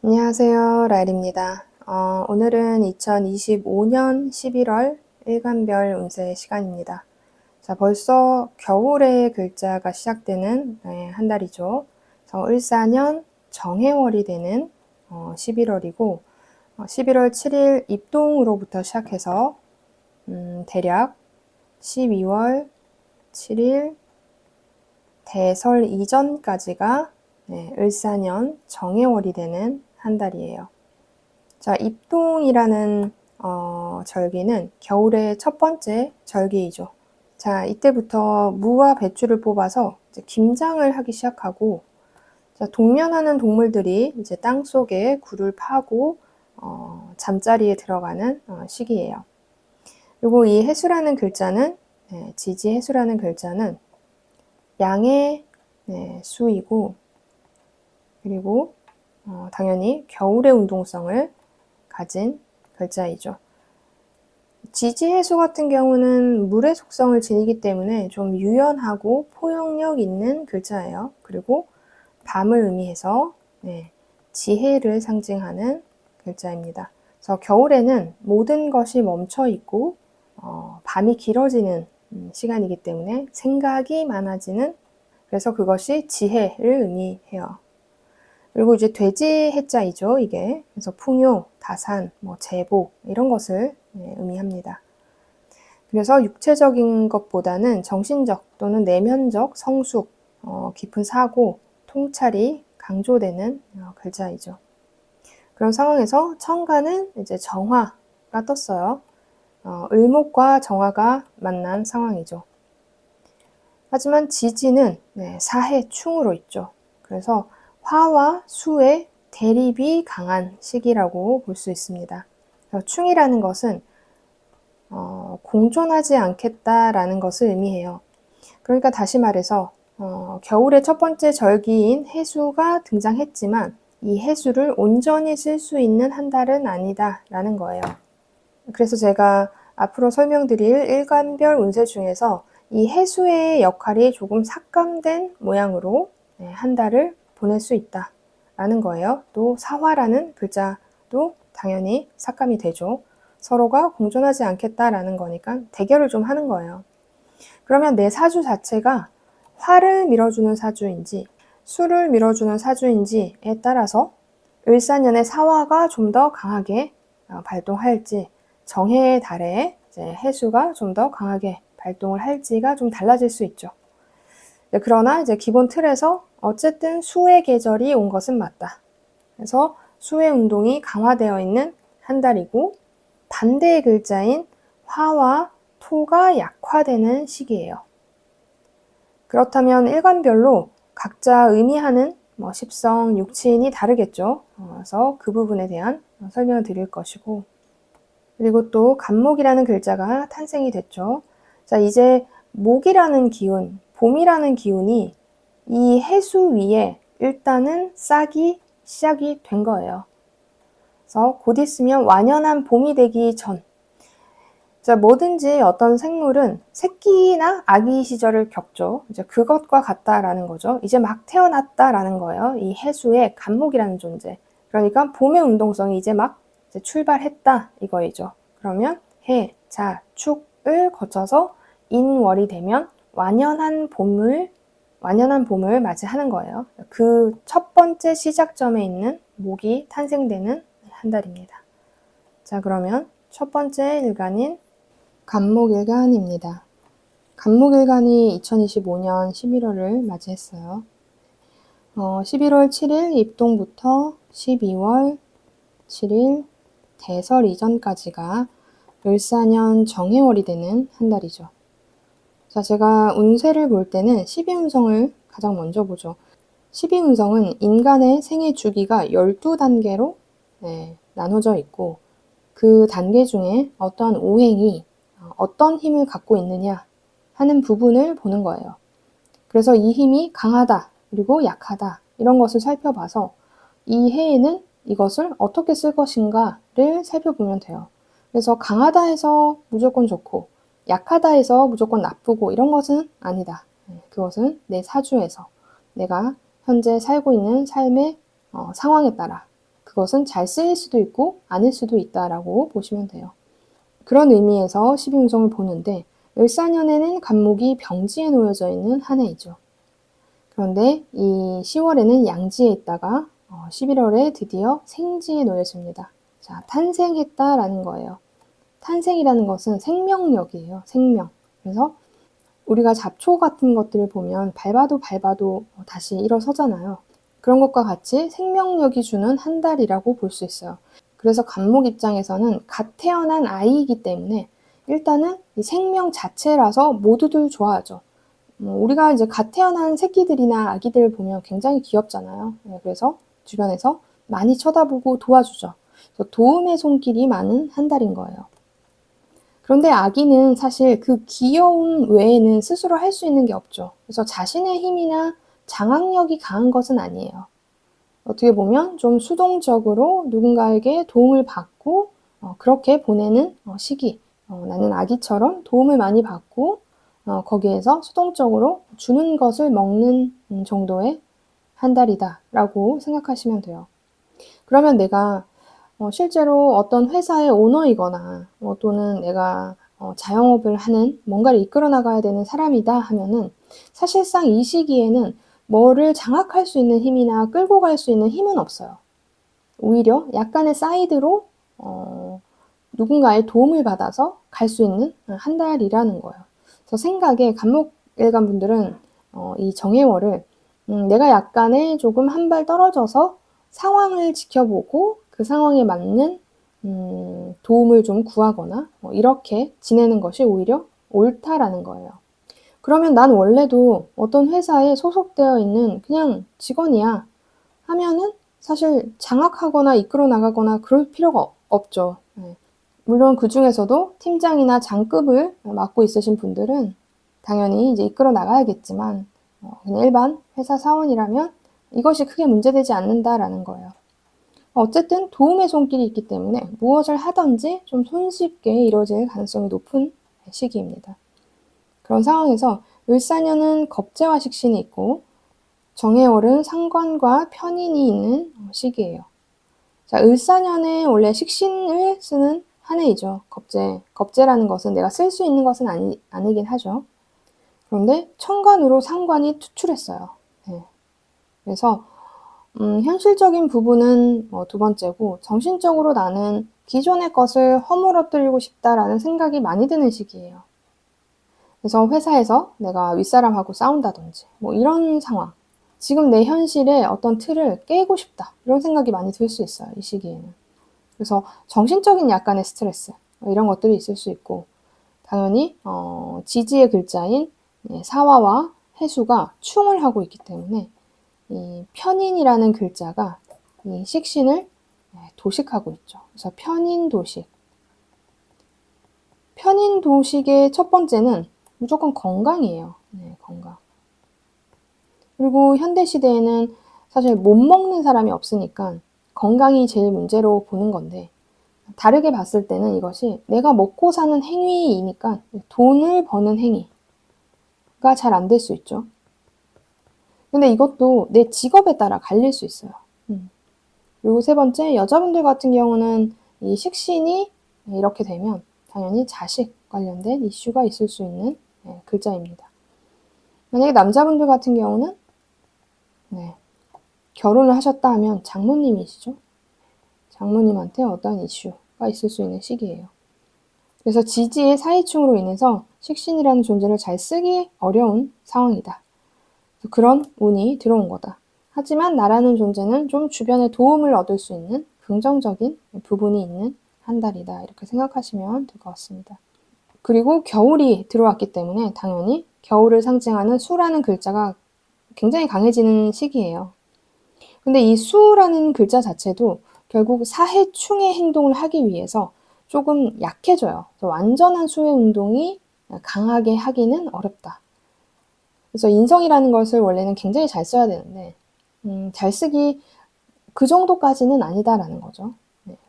안녕하세요. 라일입니다. 오늘은 2025년 11월 일간별 운세 시간입니다. 자, 벌써 겨울의 글자가 시작되는 한 달이죠. 그래서 을사년 정해월이 되는 11월이고 11월 7일 입동으로부터 시작해서 대략 12월 7일 대설 이전까지가 을사년 정해월이 되는 한 달이에요. 자, 입동이라는 절기는 겨울의 첫 번째 절기이죠. 자, 이때부터 무와 배추를 뽑아서 이제 김장을 하기 시작하고, 자, 동면하는 동물들이 이제 땅 속에 굴을 파고 잠자리에 들어가는 시기예요. 그리고 이 해수라는 글자는 지지해수라는 글자는 양의 수이고, 그리고 당연히 겨울의 운동성을 가진 글자이죠. 지지해수 같은 경우는 물의 속성을 지니기 때문에 좀 유연하고 포용력 있는 글자예요. 그리고 밤을 의미해서 지혜를 상징하는 글자입니다. 그래서 겨울에는 모든 것이 멈춰 있고 밤이 길어지는 시간이기 때문에 생각이 많아지는, 그래서 그것이 지혜를 의미해요. 그리고 이제 돼지 해자이죠, 이게. 그래서 풍요, 다산, 제복 이런 것을 의미합니다. 그래서 육체적인 것보다는 정신적 또는 내면적 성숙, 깊은 사고, 통찰이 강조되는 글자이죠. 그런 상황에서 천간은 이제 정화가 떴어요. 을목과 정화가 만난 상황이죠. 하지만 지지는 사해 충으로 있죠. 그래서 화와 수의 대립이 강한 시기라고 볼 수 있습니다. 충이라는 것은 공존하지 않겠다라는 것을 의미해요. 그러니까 다시 말해서 겨울의 첫 번째 절기인 해수가 등장했지만 이 해수를 온전히 쓸 수 있는 한 달은 아니다라는 거예요. 그래서 제가 앞으로 설명드릴 일간별 운세 중에서 이 해수의 역할이 조금 삭감된 모양으로 한 달을 보낼 수 있다라는 거예요. 또 사화라는 글자도 당연히 삭감이 되죠. 서로가 공존하지 않겠다라는 거니까 대결을 좀 하는 거예요. 그러면 내 사주 자체가 화를 밀어주는 사주인지 수를 밀어주는 사주인지에 따라서 을사년의 사화가 좀 더 강하게 발동할지, 정해의 달에 이제 해수가 좀 더 강하게 발동을 할지가 좀 달라질 수 있죠. 그러나 이제 기본 틀에서 어쨌든 수의 계절이 온 것은 맞다. 그래서 수의 운동이 강화되어 있는 한 달이고, 반대의 글자인 화와 토가 약화되는 시기예요. 그렇다면 일간별로 각자 의미하는 십성, 육친이 다르겠죠. 그래서 그 부분에 대한 설명을 드릴 것이고, 그리고 또 간목이라는 글자가 탄생이 됐죠. 자, 이제 목이라는 기운, 봄이라는 기운이 이 해수 위에 일단은 싹이 시작이 된 거예요. 그래서 곧 있으면 완연한 봄이 되기 전, 자, 뭐든지 어떤 생물은 새끼나 아기 시절을 겪죠. 이제 그것과 같다라는 거죠. 이제 막 태어났다라는 거예요. 이 해수의 간목이라는 존재. 그러니까 봄의 운동성이 이제 막 출발했다 이거이죠. 그러면 해, 자, 축을 거쳐서 인월이 되면 완연한 봄을 맞이하는 거예요. 그 첫 번째 시작점에 있는 목이 탄생되는 한 달입니다. 자, 그러면 첫 번째 일간인 간목일간입니다. 간목일간이 2025년 11월을 맞이했어요. 11월 7일 입동부터 12월 7일 대설 이전까지가 을사년 정해월이 되는 한 달이죠. 자, 제가 운세를 볼 때는 12운성을 가장 먼저 보죠. 12운성은 인간의 생애 주기가 12단계로 나눠져 있고, 그 단계 중에 어떠한 오행이 어떤 힘을 갖고 있느냐 하는 부분을 보는 거예요. 그래서 이 힘이 강하다, 그리고 약하다, 이런 것을 살펴봐서 이 해에는 이것을 어떻게 쓸 것인가를 살펴보면 돼요. 그래서 강하다 해서 무조건 좋고 약하다 해서 무조건 나쁘고 이런 것은 아니다. 그것은 내 사주에서 내가 현재 살고 있는 삶의 상황에 따라 그것은 잘 쓰일 수도 있고 아닐 수도 있다라고 보시면 돼요. 그런 의미에서 12운성을 보는데 을사년에는 간목이 병지에 놓여져 있는 한 해이죠. 그런데 이 10월에는 양지에 있다가 11월에 드디어 생지에 놓여집니다. 자, 탄생했다라는 거예요. 탄생이라는 것은 생명력이에요. 생명. 그래서 우리가 잡초 같은 것들을 보면 밟아도 다시 일어서잖아요. 그런 것과 같이 생명력이 주는 한 달이라고 볼 수 있어요. 그래서 간목 입장에서는 갓 태어난 아이이기 때문에 일단은 이 생명 자체라서 모두들 좋아하죠. 우리가 이제 갓 태어난 새끼들이나 아기들을 보면 굉장히 귀엽잖아요. 그래서 주변에서 많이 쳐다보고 도와주죠. 그래서 도움의 손길이 많은 한 달인 거예요. 그런데 아기는 사실 그 귀여움 외에는 스스로 할 수 있는 게 없죠. 그래서 자신의 힘이나 장악력이 강한 것은 아니에요. 어떻게 보면 좀 수동적으로 누군가에게 도움을 받고 그렇게 보내는 시기. 나는 아기처럼 도움을 많이 받고 거기에서 수동적으로 주는 것을 먹는 정도의 한 달이다라고 생각하시면 돼요. 그러면 내가 실제로 어떤 회사의 오너이거나 또는 내가 자영업을 하는 뭔가를 이끌어 나가야 되는 사람이다 하면은 사실상 이 시기에는 뭐를 장악할 수 있는 힘이나 끌고 갈 수 있는 힘은 없어요. 오히려 약간의 사이드로 누군가의 도움을 받아서 갈 수 있는 한 달이라는 거예요. 그래서 생각에 간목일간 분들은 이 정해월을 내가 약간의 조금 한 발 떨어져서 상황을 지켜보고 그 상황에 맞는 도움을 좀 구하거나 이렇게 지내는 것이 오히려 옳다라는 거예요. 그러면 난 원래도 어떤 회사에 소속되어 있는 그냥 직원이야 하면은 사실 장악하거나 이끌어 나가거나 그럴 필요가 없죠. 물론 그 중에서도 팀장이나 장급을 맡고 있으신 분들은 당연히 이제 이끌어 나가야겠지만 그냥 일반 회사 사원이라면 이것이 크게 문제되지 않는다라는 거예요. 어쨌든 도움의 손길이 있기 때문에 무엇을 하든지 좀 손쉽게 이루어질 가능성이 높은 시기입니다. 그런 상황에서 을사년은 겁재와 식신이 있고 정해월은 상관과 편인이 있는 시기예요. 자, 을사년에 원래 식신을 쓰는 한 해이죠. 겁재. 겁재라는 것은 내가 쓸 수 있는 것은 아니긴 하죠. 그런데 천간으로 상관이 투출했어요. 네. 그래서 현실적인 부분은 두 번째고 정신적으로 나는 기존의 것을 허물어뜨리고 싶다라는 생각이 많이 드는 시기예요. 그래서 회사에서 내가 윗사람하고 싸운다든지 이런 상황. 지금 내 현실의 어떤 틀을 깨고 싶다. 이런 생각이 많이 들 수 있어요. 이 시기에는. 그래서 정신적인 약간의 스트레스 이런 것들이 있을 수 있고 당연히 지지의 글자인 사화와 해수가 충을 하고 있기 때문에 이 편인이라는 글자가 이 식신을 도식하고 있죠. 그래서 편인도식. 편인도식의 첫 번째는 무조건 건강이에요. 네, 건강. 그리고 현대시대에는 사실 못 먹는 사람이 없으니까 건강이 제일 문제로 보는 건데 다르게 봤을 때는 이것이 내가 먹고 사는 행위이니까 돈을 버는 행위가 잘 안 될 수 있죠. 근데 이것도 내 직업에 따라 갈릴 수 있어요. 그리고 세 번째, 여자분들 같은 경우는 이 식신이 이렇게 되면 당연히 자식 관련된 이슈가 있을 수 있는 글자입니다. 만약에 남자분들 같은 경우는 결혼을 하셨다 하면 장모님이시죠. 장모님한테 어떤 이슈가 있을 수 있는 시기예요. 그래서 지지의 사이충으로 인해서 식신이라는 존재를 잘 쓰기 어려운 상황이다. 그런 운이 들어온 거다. 하지만 나라는 존재는 좀 주변에 도움을 얻을 수 있는 긍정적인 부분이 있는 한 달이다. 이렇게 생각하시면 될 것 같습니다. 그리고 겨울이 들어왔기 때문에 당연히 겨울을 상징하는 수라는 글자가 굉장히 강해지는 시기예요. 근데 이 수라는 글자 자체도 결국 사해충의 행동을 하기 위해서 조금 약해져요. 완전한 수의 운동이 강하게 하기는 어렵다. 그래서 인성이라는 것을 원래는 굉장히 잘 써야 되는데 잘 쓰기 그 정도까지는 아니다라는 거죠.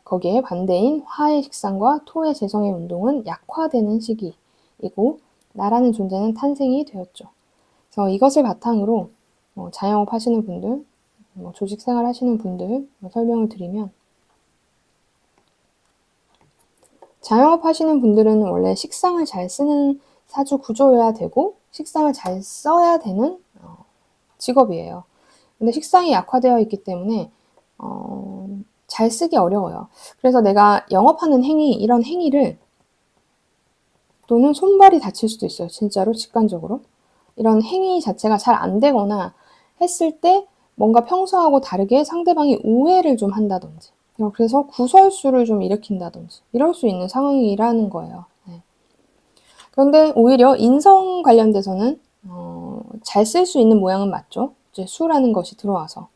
거기에 반대인 화의 식상과 토의 재성의 운동은 약화되는 시기이고 나라는 존재는 탄생이 되었죠. 그래서 이것을 바탕으로 자영업 하시는 분들 조직 생활 하시는 분들 설명을 드리면, 자영업 하시는 분들은 원래 식상을 잘 쓰는 사주 구조여야 되고 식상을 잘 써야 되는 직업이에요. 근데 식상이 약화되어 있기 때문에 잘 쓰기 어려워요. 그래서 내가 영업하는 행위, 이런 행위를, 또는 손발이 다칠 수도 있어요. 진짜로 직관적으로. 이런 행위 자체가 잘 안 되거나 했을 때 뭔가 평소하고 다르게 상대방이 오해를 좀 한다든지, 그래서 구설수를 좀 일으킨다든지 이럴 수 있는 상황이라는 거예요. 네. 그런데 오히려 인성 관련돼서는 잘 쓸 수 있는 모양은 맞죠. 이제 수라는 것이 들어와서.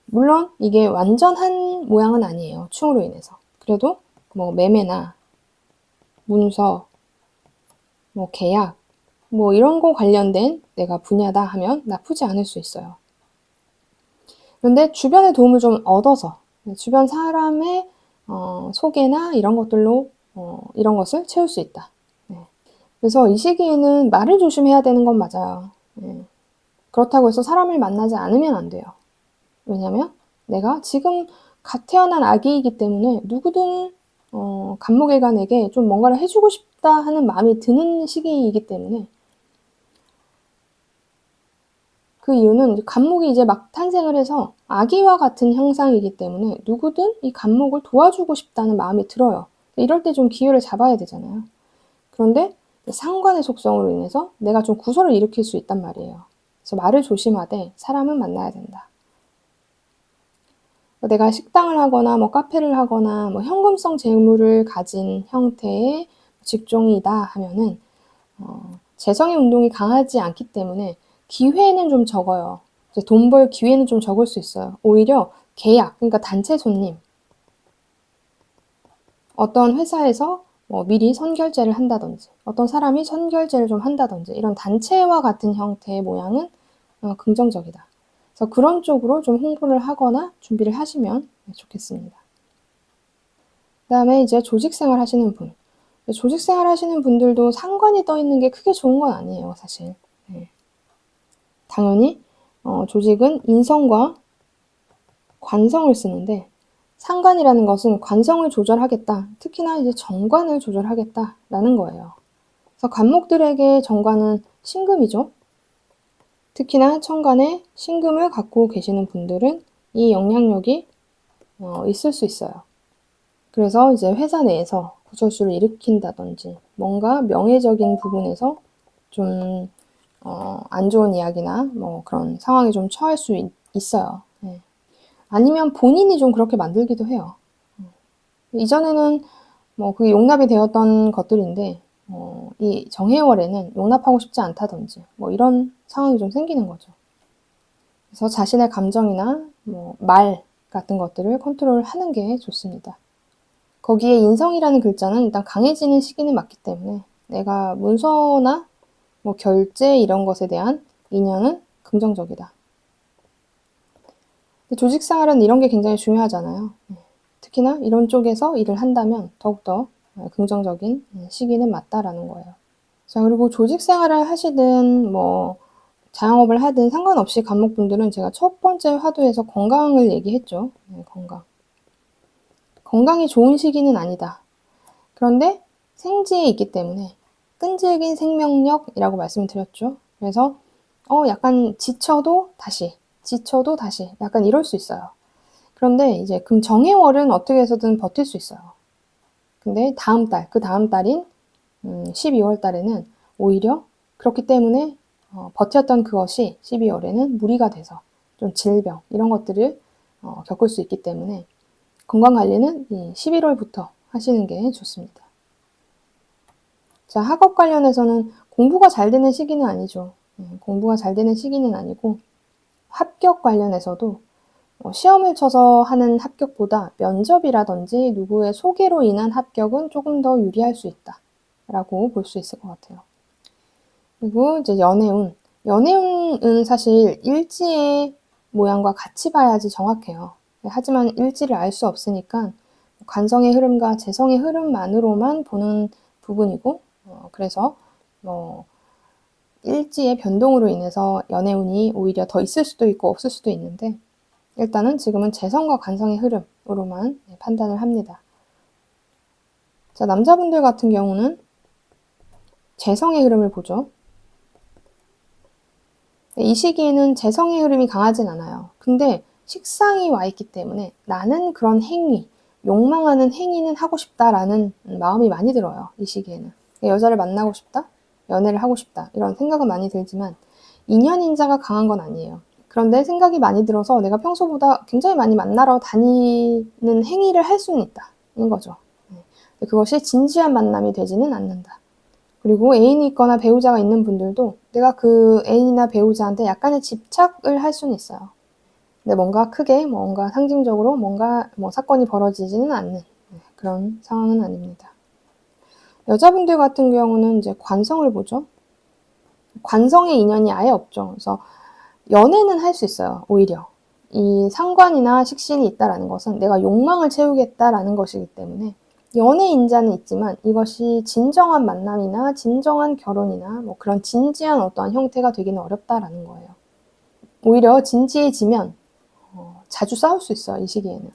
물론 이게 완전한 모양은 아니에요. 충으로 인해서. 그래도 매매나 문서, 계약, 이런 거 관련된 내가 분야다 하면 나쁘지 않을 수 있어요. 그런데 주변의 도움을 좀 얻어서 주변 사람의 소개나 이런 것들로 이런 것을 채울 수 있다. 네. 그래서 이 시기에는 말을 조심해야 되는 건 맞아요. 네. 그렇다고 해서 사람을 만나지 않으면 안 돼요. 왜냐면 내가 지금 갓 태어난 아기이기 때문에 누구든 간목일관에게 좀 뭔가를 해주고 싶다 하는 마음이 드는 시기이기 때문에, 그 이유는 간목이 이제 막 탄생을 해서 아기와 같은 형상이기 때문에 누구든 이 간목을 도와주고 싶다는 마음이 들어요. 이럴 때 좀 기회를 잡아야 되잖아요. 그런데 상관의 속성으로 인해서 내가 좀 구설을 일으킬 수 있단 말이에요. 그래서 말을 조심하되 사람은 만나야 된다. 내가 식당을 하거나 카페를 하거나 현금성 재물을 가진 형태의 직종이다 하면은 재성의 운동이 강하지 않기 때문에 기회는 좀 적어요. 돈 벌 기회는 좀 적을 수 있어요. 오히려 계약, 그러니까 단체 손님, 어떤 회사에서 미리 선결제를 한다든지 어떤 사람이 선결제를 좀 한다든지 이런 단체와 같은 형태의 모양은 긍정적이다. 그래서 그런 쪽으로 좀 홍보를 하거나 준비를 하시면 좋겠습니다. 그 다음에 이제 조직생활 하시는 분. 조직생활 하시는 분들도 상관이 떠 있는 게 크게 좋은 건 아니에요, 사실. 네. 당연히 조직은 인성과 관성을 쓰는데, 상관이라는 것은 관성을 조절하겠다. 특히나 이제 정관을 조절하겠다라는 거예요. 그래서 관목들에게 정관은 신금이죠. 특히나 천간에 신금을 갖고 계시는 분들은 이 영향력이 있을 수 있어요. 그래서 이제 회사 내에서 구설수를 일으킨다든지 뭔가 명예적인 부분에서 좀 안 좋은 이야기나 그런 상황에 좀 처할 수 있어요. 네. 아니면 본인이 좀 그렇게 만들기도 해요. 이전에는 그게 용납이 되었던 것들인데 이 정해월에는 용납하고 싶지 않다든지 이런 상황이 좀 생기는 거죠. 그래서 자신의 감정이나 말 같은 것들을 컨트롤하는 게 좋습니다. 거기에 인성이라는 글자는 일단 강해지는 시기는 맞기 때문에 내가 문서나 결제 이런 것에 대한 인연은 긍정적이다. 조직생활은 이런 게 굉장히 중요하잖아요. 특히나 이런 쪽에서 일을 한다면 더욱더 긍정적인 시기는 맞다라는 거예요. 자, 그리고 조직생활을 하시든 자영업을 하든 상관없이 간목분들은 제가 첫 번째 화두에서 건강을 얘기했죠. 건강. 건강이 좋은 시기는 아니다. 그런데 생지에 있기 때문에 끈질긴 생명력이라고 말씀을 드렸죠. 그래서 약간 지쳐도 다시 약간 이럴 수 있어요. 그런데 이제 금 정해월은 어떻게 해서든 버틸 수 있어요. 근데 그 다음 달인 12월 달에는 오히려 그렇기 때문에 버텼던 그것이 12월에는 무리가 돼서 좀 질병 이런 것들을 겪을 수 있기 때문에 건강관리는 11월부터 하시는 게 좋습니다. 자, 학업 관련해서는 공부가 잘 되는 시기는 아니죠. 공부가 잘 되는 시기는 아니고 합격 관련해서도 시험을 쳐서 하는 합격보다 면접이라든지 누구의 소개로 인한 합격은 조금 더 유리할 수 있다라고 볼 수 있을 것 같아요. 그리고 이제 연애운. 연애운은 사실 일지의 모양과 같이 봐야지 정확해요. 하지만 일지를 알 수 없으니까 관성의 흐름과 재성의 흐름만으로만 보는 부분이고, 그래서 일지의 변동으로 인해서 연애운이 오히려 더 있을 수도 있고 없을 수도 있는데, 일단은 지금은 재성과 관성의 흐름으로만 판단을 합니다. 자, 남자분들 같은 경우는 재성의 흐름을 보죠. 이 시기에는 재성의 흐름이 강하진 않아요. 근데 식상이 와 있기 때문에 나는 그런 행위, 욕망하는 행위는 하고 싶다라는 마음이 많이 들어요. 이 시기에는. 여자를 만나고 싶다? 연애를 하고 싶다. 이런 생각은 많이 들지만 인연인자가 강한 건 아니에요. 그런데 생각이 많이 들어서 내가 평소보다 굉장히 많이 만나러 다니는 행위를 할 수는 있다. 인 거죠. 그것이 진지한 만남이 되지는 않는다. 그리고 애인이 있거나 배우자가 있는 분들도 내가 그 애인이나 배우자한테 약간의 집착을 할 수는 있어요. 근데 뭔가 크게 뭔가 상징적으로 뭔가 사건이 벌어지지는 않는 그런 상황은 아닙니다. 여자분들 같은 경우는 이제 관성을 보죠. 관성의 인연이 아예 없죠. 그래서 연애는 할 수 있어요. 오히려. 이 상관이나 식신이 있다라는 것은 내가 욕망을 채우겠다라는 것이기 때문에 연애인자는 있지만 이것이 진정한 만남이나 진정한 결혼이나 그런 진지한 어떠한 형태가 되기는 어렵다라는 거예요. 오히려 진지해지면 자주 싸울 수 있어요. 이 시기에는.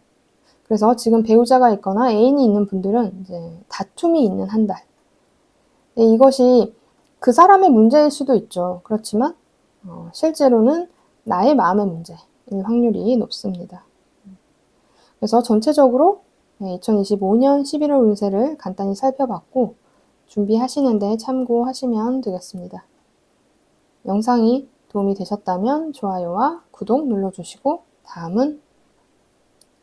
그래서 지금 배우자가 있거나 애인이 있는 분들은 이제 다툼이 있는 한 달. 이것이 그 사람의 문제일 수도 있죠. 그렇지만 실제로는 나의 마음의 문제일 확률이 높습니다. 그래서 전체적으로 2025년 11월 운세를 간단히 살펴봤고 준비하시는데 참고하시면 되겠습니다. 영상이 도움이 되셨다면 좋아요와 구독 눌러주시고 다음은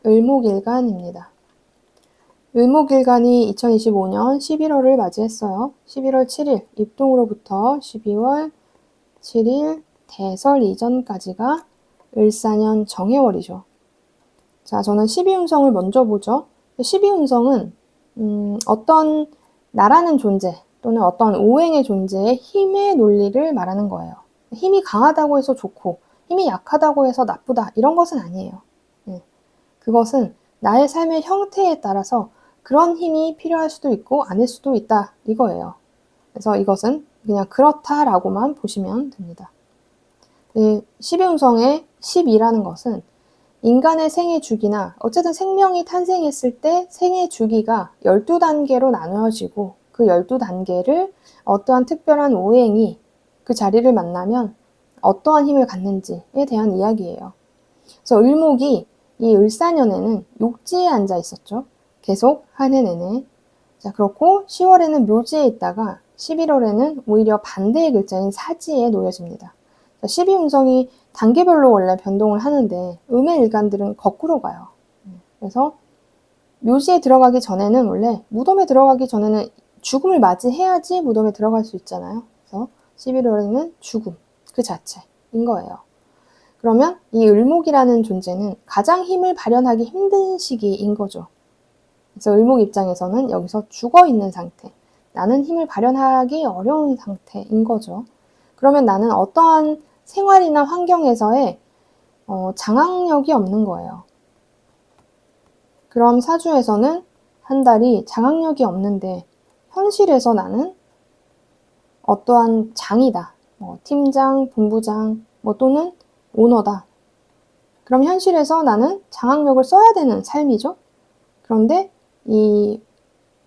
을목일간입니다. 을목일간이 2025년 11월을 맞이했어요. 11월 7일 입동으로부터 12월 7일 대설 이전까지가 을사년 정해월이죠. 자, 저는 12운성을 먼저 보죠. 12운성은 어떤 나라는 존재 또는 어떤 오행의 존재의 힘의 논리를 말하는 거예요. 힘이 강하다고 해서 좋고 힘이 약하다고 해서 나쁘다 이런 것은 아니에요. 그것은 나의 삶의 형태에 따라서 그런 힘이 필요할 수도 있고 아닐 수도 있다 이거예요. 그래서 이것은 그냥 그렇다라고만 보시면 됩니다. 12운성의 10이라는 것은 인간의 생애 주기나 어쨌든 생명이 탄생했을 때 생애 주기가 12단계로 나누어지고 그 12단계를 어떠한 특별한 오행이 그 자리를 만나면 어떠한 힘을 갖는지에 대한 이야기예요. 그래서 을목이 이 을사년에는 욕지에 앉아 있었죠. 계속 한 해 내내. 자, 그렇고 10월에는 묘지에 있다가 11월에는 오히려 반대의 글자인 사지에 놓여집니다. 12운성이 단계별로 원래 변동을 하는데 음의 일간들은 거꾸로 가요. 그래서 묘지에 들어가기 전에는 원래 무덤에 들어가기 전에는 죽음을 맞이해야지 무덤에 들어갈 수 있잖아요. 그래서 11월에는 죽음 그 자체인 거예요. 그러면 이 을목이라는 존재는 가장 힘을 발현하기 힘든 시기인 거죠. 그래서 을목 입장에서는 여기서 죽어 있는 상태, 나는 힘을 발현하기 어려운 상태인 거죠. 그러면 나는 어떠한 생활이나 환경에서의 장악력이 없는 거예요. 그럼 사주에서는 한 달이 장악력이 없는데 현실에서 나는 어떠한 장이다. 팀장, 본부장, 또는 오너다. 그럼 현실에서 나는 장악력을 써야 되는 삶이죠. 그런데 이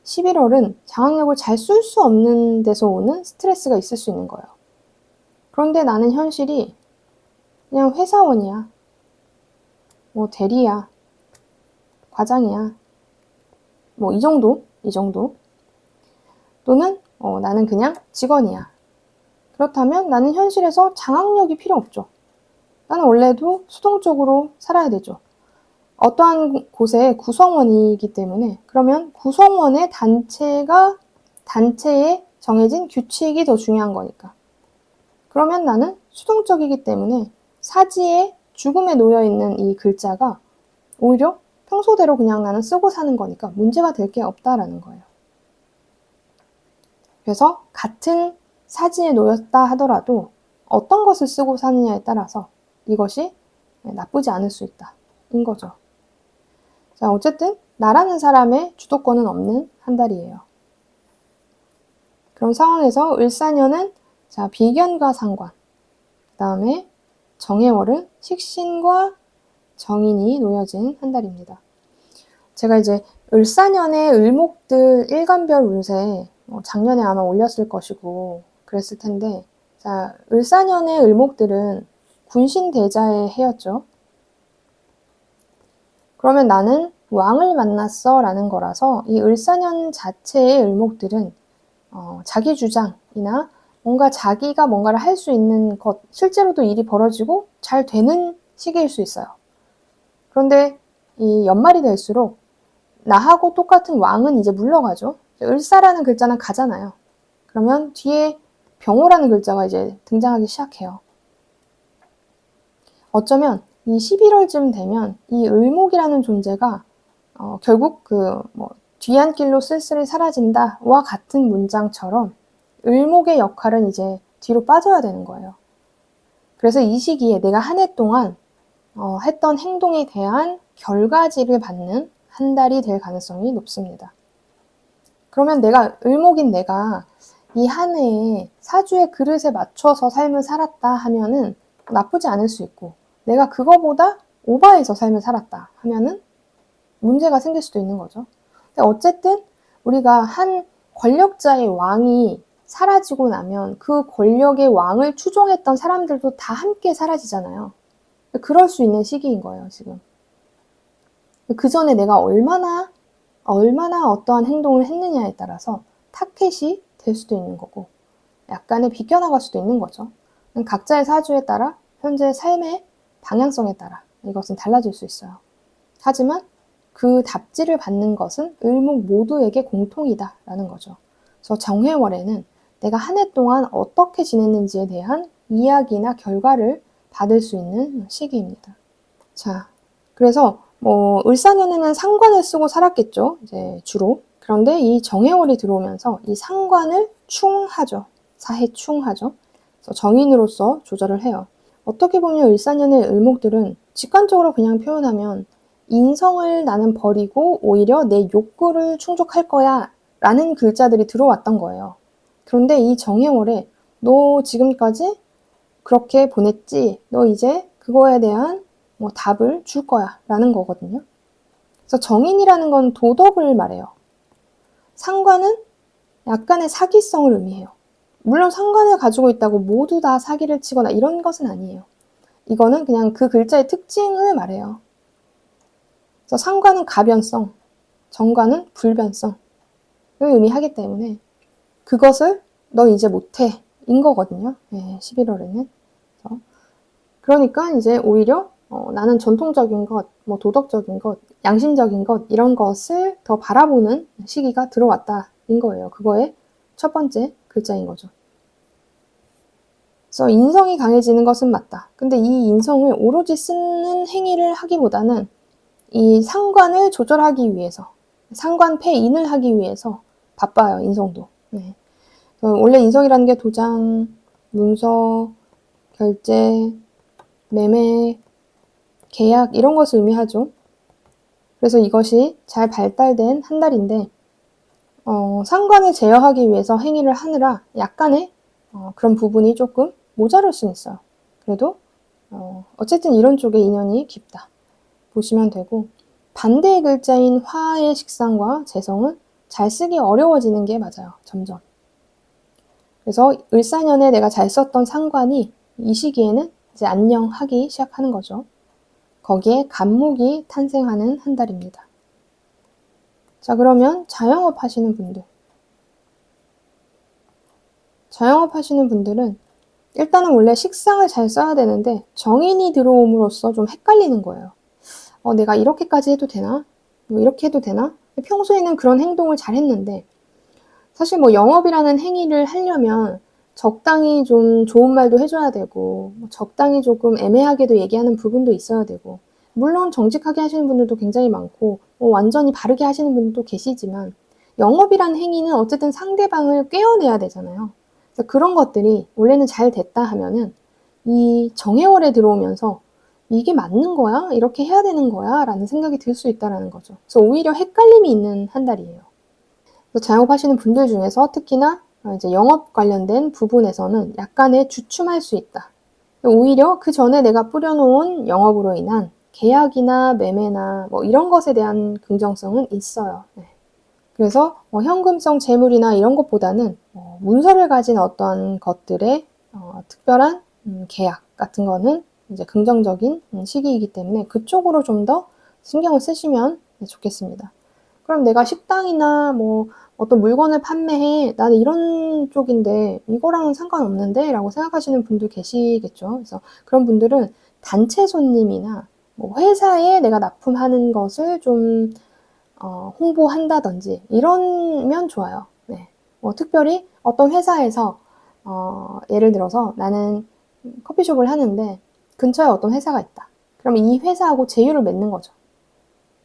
11월은 장악력을 잘 쓸 수 없는 데서 오는 스트레스가 있을 수 있는 거예요. 그런데 나는 현실이 그냥 회사원이야. 대리야. 과장이야. 이 정도. 또는 나는 그냥 직원이야. 그렇다면 나는 현실에서 장악력이 필요 없죠. 나는 원래도 수동적으로 살아야 되죠. 어떠한 곳의 구성원이기 때문에 그러면 구성원의 단체에 정해진 규칙이 더 중요한 거니까. 그러면 나는 수동적이기 때문에 사지에 죽음에 놓여있는 이 글자가 오히려 평소대로 그냥 나는 쓰고 사는 거니까 문제가 될 게 없다라는 거예요. 그래서 같은 사지에 놓였다 하더라도 어떤 것을 쓰고 사느냐에 따라서 이것이 나쁘지 않을 수 있다. 인 거죠. 자, 어쨌든 나라는 사람의 주도권은 없는 한 달이에요. 그런 상황에서 을사년은 비견과 상관, 그 다음에 정해월은 식신과 정인이 놓여진 한 달입니다. 제가 이제 을사년의 을목들 일간별 운세 작년에 아마 올렸을 것이고 그랬을 텐데, 자, 을사년의 을목들은 군신대자의 해였죠. 그러면 나는 왕을 만났어 라는 거라서 이 을사년 자체의 을목들은 자기 주장이나 뭔가 자기가 뭔가를 할 수 있는 것, 실제로도 일이 벌어지고 잘 되는 시기일 수 있어요. 그런데 이 연말이 될수록 나하고 똑같은 왕은 이제 물러가죠. 을사라는 글자는 가잖아요. 그러면 뒤에 병호라는 글자가 이제 등장하기 시작해요. 어쩌면 이 11월쯤 되면 이 을목이라는 존재가 결국 뒤안길로 쓸쓸히 사라진다와 같은 문장처럼 을목의 역할은 이제 뒤로 빠져야 되는 거예요. 그래서 이 시기에 내가 한 해 동안 했던 행동에 대한 결과지를 받는 한 달이 될 가능성이 높습니다. 그러면 을목인 내가 이 한 해에 사주의 그릇에 맞춰서 삶을 살았다 하면은 나쁘지 않을 수 있고, 내가 그거보다 오버해서 삶을 살았다 하면은 문제가 생길 수도 있는 거죠. 근데 어쨌든 우리가 한 권력자의 왕이 사라지고 나면 그 권력의 왕을 추종했던 사람들도 다 함께 사라지잖아요. 그럴 수 있는 시기인 거예요, 지금. 그 전에 내가 얼마나 어떠한 행동을 했느냐에 따라서 타켓이 될 수도 있는 거고, 약간의 비껴나갈 수도 있는 거죠. 각자의 사주에 따라, 현재 삶의 방향성에 따라 이것은 달라질 수 있어요. 하지만 그 답지를 받는 것은 을목 모두에게 공통이다라는 거죠. 그래서 정해월에는 내가 한 해 동안 어떻게 지냈는지에 대한 이야기나 결과를 받을 수 있는 시기입니다. 자, 그래서 을사년에는 상관을 쓰고 살았겠죠, 이제 주로. 그런데 이 정해월이 들어오면서 이 상관을 충하죠. 사해충하죠. 그래서 정인으로서 조절을 해요. 어떻게 보면 을사년의 을목들은 직관적으로 그냥 표현하면 인성을 나는 버리고 오히려 내 욕구를 충족할 거야 라는 글자들이 들어왔던 거예요. 그런데 이 정해월에 너 지금까지 그렇게 보냈지? 너 이제 그거에 대한 답을 줄 거야 라는 거거든요. 그래서 정인이라는 건 도덕을 말해요. 상관은 약간의 사기성을 의미해요. 물론 상관을 가지고 있다고 모두 다 사기를 치거나 이런 것은 아니에요. 이거는 그냥 그 글자의 특징을 말해요. 그래서 상관은 가변성, 정관은 불변성을 의미하기 때문에 그것을 너 이제 못해 인 거거든요. 11월에는. 그러니까 이제 오히려 나는 전통적인 것, 도덕적인 것, 양심적인 것 이런 것을 더 바라보는 시기가 들어왔다인 거예요. 그거의 첫 번째 글자인 거죠. 그래서 인성이 강해지는 것은 맞다. 근데 이 인성을 오로지 쓰는 행위를 하기보다는 이 상관을 조절하기 위해서, 상관 패인을 하기 위해서 바빠요, 인성도. 네. 원래 인성이라는 게 도장, 문서, 결제, 매매, 계약 이런 것을 의미하죠. 그래서 이것이 잘 발달된 한 달인데 상관을 제어하기 위해서 행위를 하느라 약간의 그런 부분이 조금 모자랄 수는 있어요. 그래도 어쨌든 이런 쪽에 인연이 깊다 보시면 되고, 반대의 글자인 화의 식상과 재성은 잘 쓰기 어려워지는 게 맞아요. 점점. 그래서 을사년에 내가 잘 썼던 상관이 이 시기에는 이제 안녕하기 시작하는 거죠. 거기에 간목이 탄생하는 한 달입니다. 자, 그러면 자영업 하시는 분들. 자영업 하시는 분들은 일단은 원래 식상을 잘 써야 되는데 정인이 들어옴으로써 좀 헷갈리는 거예요. 내가 이렇게까지 해도 되나? 이렇게 해도 되나? 평소에는 그런 행동을 잘 했는데 사실 영업이라는 행위를 하려면 적당히 좀 좋은 말도 해줘야 되고 적당히 조금 애매하게도 얘기하는 부분도 있어야 되고, 물론 정직하게 하시는 분들도 굉장히 많고 완전히 바르게 하시는 분들도 계시지만 영업이라는 행위는 어쨌든 상대방을 꿰어내야 되잖아요. 그래서 그런 것들이 원래는 잘 됐다 하면은 이 정해월에 들어오면서 이게 맞는 거야? 이렇게 해야 되는 거야? 라는 생각이 들 수 있다는 거죠. 그래서 오히려 헷갈림이 있는 한 달이에요. 자영업하시는 분들 중에서 특히나 이제 영업 관련된 부분에서는 약간의 주춤할 수 있다. 오히려 그 전에 내가 뿌려놓은 영업으로 인한 계약이나 매매나 뭐 이런 것에 대한 긍정성은 있어요. 네. 그래서 현금성 재물이나 이런 것보다는 문서를 가진 어떤 것들의 특별한 계약 같은 거는 이제 긍정적인 시기이기 때문에 그쪽으로 좀 더 신경을 쓰시면 좋겠습니다. 그럼 내가 식당이나 뭐 어떤 물건을 판매해. 나는 이런 쪽인데 이거랑은 상관없는데 라고 생각하시는 분도 계시겠죠. 그래서 그런 분들은 단체 손님이나 뭐 회사에 내가 납품하는 것을 좀 홍보한다든지 이러면 좋아요. 네. 뭐 특별히 어떤 회사에서 예를 들어서 나는 커피숍을 하는데 근처에 어떤 회사가 있다. 그럼 이 회사하고 제휴를 맺는 거죠.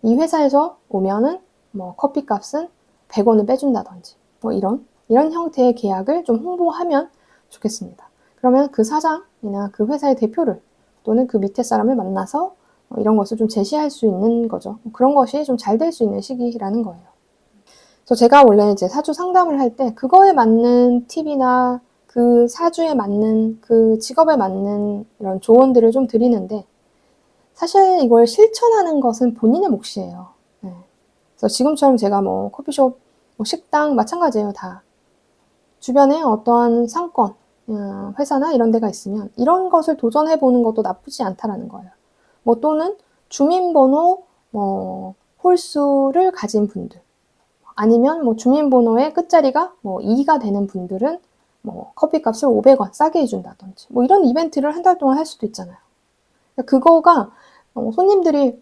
이 회사에서 오면은 뭐 커피값은 100원을 빼준다든지 뭐 이런 형태의 계약을 좀 홍보하면 좋겠습니다. 그러면 그 사장이나 그 회사의 대표를 또는 그 밑에 사람을 만나서 이런 것을 좀 제시할 수 있는 거죠. 그런 것이 좀 잘 될 수 있는 시기라는 거예요. 그래서 제가 원래 이제 사주 상담을 할 때 그거에 맞는 팁이나 그 사주에 맞는 그 직업에 맞는 이런 조언들을 좀 드리는데 사실 이걸 실천하는 것은 본인의 몫이에요. 네. 그래서 지금처럼 제가 뭐 커피숍, 뭐 식당 마찬가지예요, 다. 주변에 어떠한 상권, 회사나 이런 데가 있으면 이런 것을 도전해 보는 것도 나쁘지 않다라는 거예요. 뭐 또는 주민번호 뭐 홀수를 가진 분들, 아니면 뭐 주민번호의 끝자리가 뭐 2가 되는 분들은 뭐 커피값을 500원 싸게 해준다든지 뭐 이런 이벤트를 한 달 동안 할 수도 있잖아요. 그거가 손님들이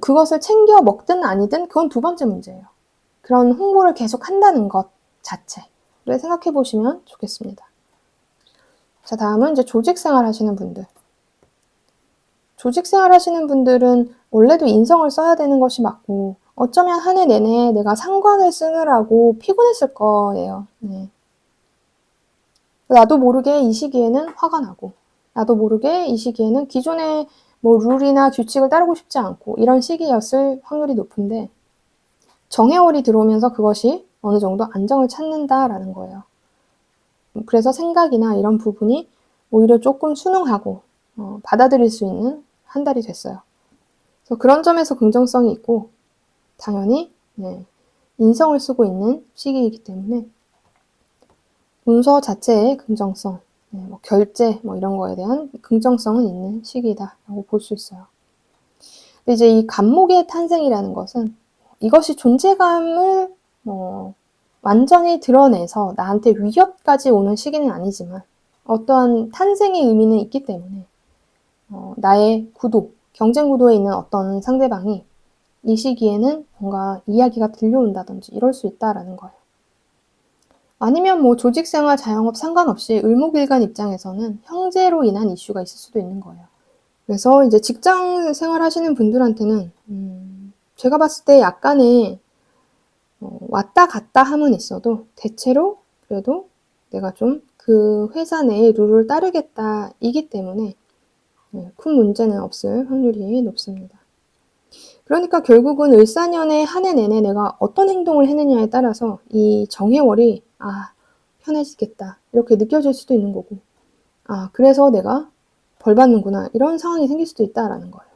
그것을 챙겨 먹든 아니든 그건 두 번째 문제예요. 그런 홍보를 계속 한다는 것 자체를 생각해 보시면 좋겠습니다. 자, 다음은 이제 조직 생활 하시는 분들. 조직 생활 하시는 분들은 원래도 인성을 써야 되는 것이 맞고 어쩌면 한 해 내내 내가 상관을 쓰느라고 피곤했을 거예요. 네. 나도 모르게 이 시기에는 화가 나고 나도 모르게 이 시기에는 기존의 뭐 룰이나 규칙을 따르고 싶지 않고 이런 시기였을 확률이 높은데 정해월이 들어오면서 그것이 어느 정도 안정을 찾는다라는 거예요. 그래서 생각이나 이런 부분이 오히려 조금 순응하고 받아들일 수 있는 한 달이 됐어요. 그래서 그런 점에서 긍정성이 있고 당연히 인성을 쓰고 있는 시기이기 때문에 문서 자체의 긍정성, 뭐 결제 뭐 이런 거에 대한 긍정성은 있는 시기다라고 볼 수 있어요. 근데 이제 이 간목의 탄생이라는 것은 이것이 존재감을 완전히 드러내서 나한테 위협까지 오는 시기는 아니지만 어떠한 탄생의 의미는 있기 때문에 나의 구도, 경쟁 구도에 있는 어떤 상대방이 이 시기에는 뭔가 이야기가 들려온다든지 이럴 수 있다라는 거예요. 아니면 뭐 조직생활, 자영업 상관없이 을목일간 입장에서는 형제로 인한 이슈가 있을 수도 있는 거예요. 그래서 이제 직장 생활 하시는 분들한테는 제가 봤을 때 약간의 왔다 갔다 함은 있어도 대체로 그래도 내가 좀 그 회사 내의 룰을 따르겠다 이기 때문에 큰 문제는 없을 확률이 높습니다. 그러니까 결국은 을사년의 한 해 내내 내가 어떤 행동을 했느냐에 따라서 이 정해월이 편해지겠다 이렇게 느껴질 수도 있는 거고 그래서 내가 벌 받는구나 이런 상황이 생길 수도 있다라는 거예요.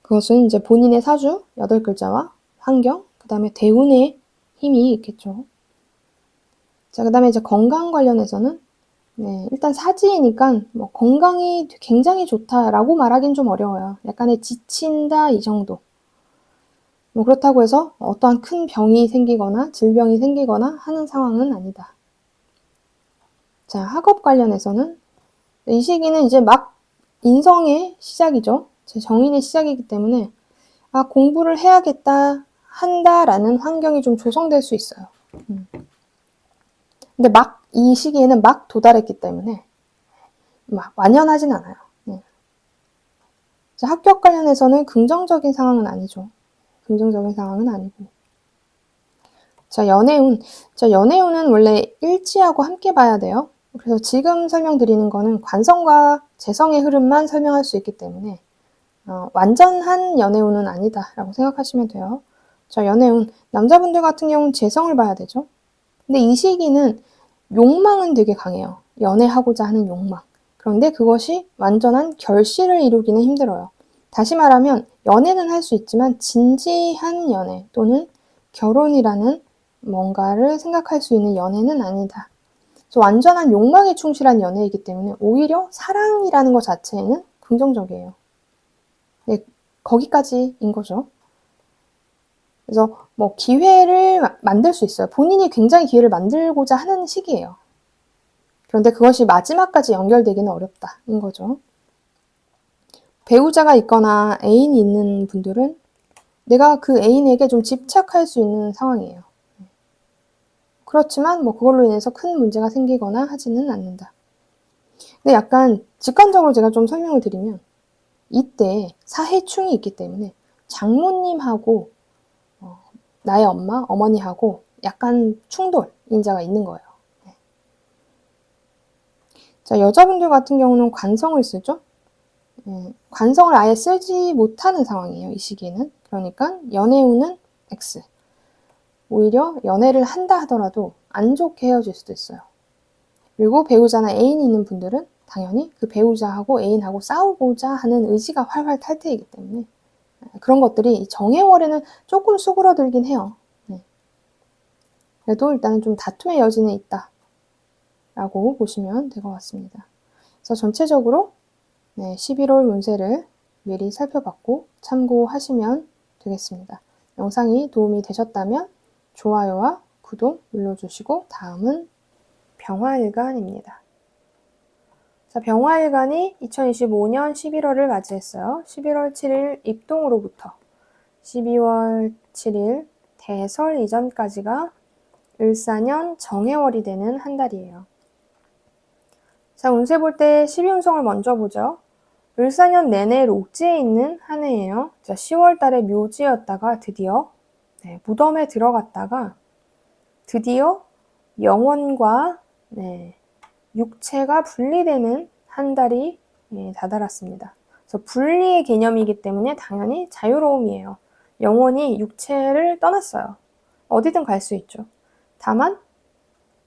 그것은 이제 본인의 사주 8글자와 환경, 그 다음에 대운의 힘이 있겠죠. 자, 그 다음에 이제 건강 관련해서는 일단 사지이니까 뭐 건강이 굉장히 좋다라고 말하기는 좀 어려워요. 약간의 지친다 이 정도. 뭐 그렇다고 해서 어떠한 큰 병이 생기거나 질병이 생기거나 하는 상황은 아니다. 자, 학업 관련해서는 이 시기는 이제 막 인성의 시작이죠. 제 정인의 시작이기 때문에 공부를 해야겠다 한다라는 환경이 좀 조성될 수 있어요. 근데 막 이 시기에는 막 도달했기 때문에 막 완연하진 않아요. 자, 합격 관련해서는 긍정적인 상황은 아니죠. 긍정적인 상황은 아니고. 자, 연애운. 자, 연애운은 원래 일지하고 함께 봐야 돼요. 그래서 지금 설명드리는 거는 관성과 재성의 흐름만 설명할 수 있기 때문에 완전한 연애운은 아니다라고 생각하시면 돼요. 자, 연애운. 남자분들 같은 경우는 재성을 봐야 되죠. 근데 이 시기는 욕망은 되게 강해요. 연애하고자 하는 욕망. 그런데 그것이 완전한 결실을 이루기는 힘들어요. 다시 말하면 연애는 할 수 있지만 진지한 연애 또는 결혼이라는 뭔가를 생각할 수 있는 연애는 아니다. 그래서 완전한 욕망에 충실한 연애이기 때문에 오히려 사랑이라는 것 자체는 긍정적이에요. 네, 거기까지인 거죠. 그래서 뭐 기회를 만들 수 있어요. 본인이 굉장히 기회를 만들고자 하는 시기예요. 그런데 그것이 마지막까지 연결되기는 어렵다인 거죠. 배우자가 있거나 애인이 있는 분들은 내가 그 애인에게 좀 집착할 수 있는 상황이에요. 그렇지만 뭐 그걸로 인해서 큰 문제가 생기거나 하지는 않는다. 근데 약간 직관적으로 제가 좀 설명을 드리면 이때 사해충이 있기 때문에 장모님하고 나의 엄마, 어머니하고 약간 충돌, 인자가 있는 거예요. 자, 여자분들 같은 경우는 관성을 쓰죠. 관성을 아예 쓰지 못하는 상황이에요. 이 시기에는. 그러니까 연애운은 X. 오히려 연애를 한다 하더라도 안 좋게 헤어질 수도 있어요. 그리고 배우자나 애인이 있는 분들은 당연히 그 배우자하고 애인하고 싸우고자 하는 의지가 활활 탈퇴이기 때문에 그런 것들이 정해월에는 조금 수그러들긴 해요. 그래도 일단은 좀 다툼의 여지는 있다 라고 보시면 될 것 같습니다. 그래서 전체적으로 11월 운세를 미리 살펴봤고 참고하시면 되겠습니다. 영상이 도움이 되셨다면 좋아요와 구독 눌러주시고 다음은 병화일간입니다. 자, 병화일간이 2025년 11월을 맞이했어요. 11월 7일 입동으로부터 12월 7일 대설 이전까지가 을사년 정해월이 되는 한 달이에요. 자, 운세 볼 때 12운성을 먼저 보죠. 을사년 내내 록지에 있는 한 해예요. 자, 10월 달에 묘지였다가 드디어 무덤에 들어갔다가 드디어 영혼과 육체가 분리되는 한 달이 다다랐습니다. 그래서 분리의 개념이기 때문에 당연히 자유로움이에요. 영혼이 육체를 떠났어요. 어디든 갈 수 있죠. 다만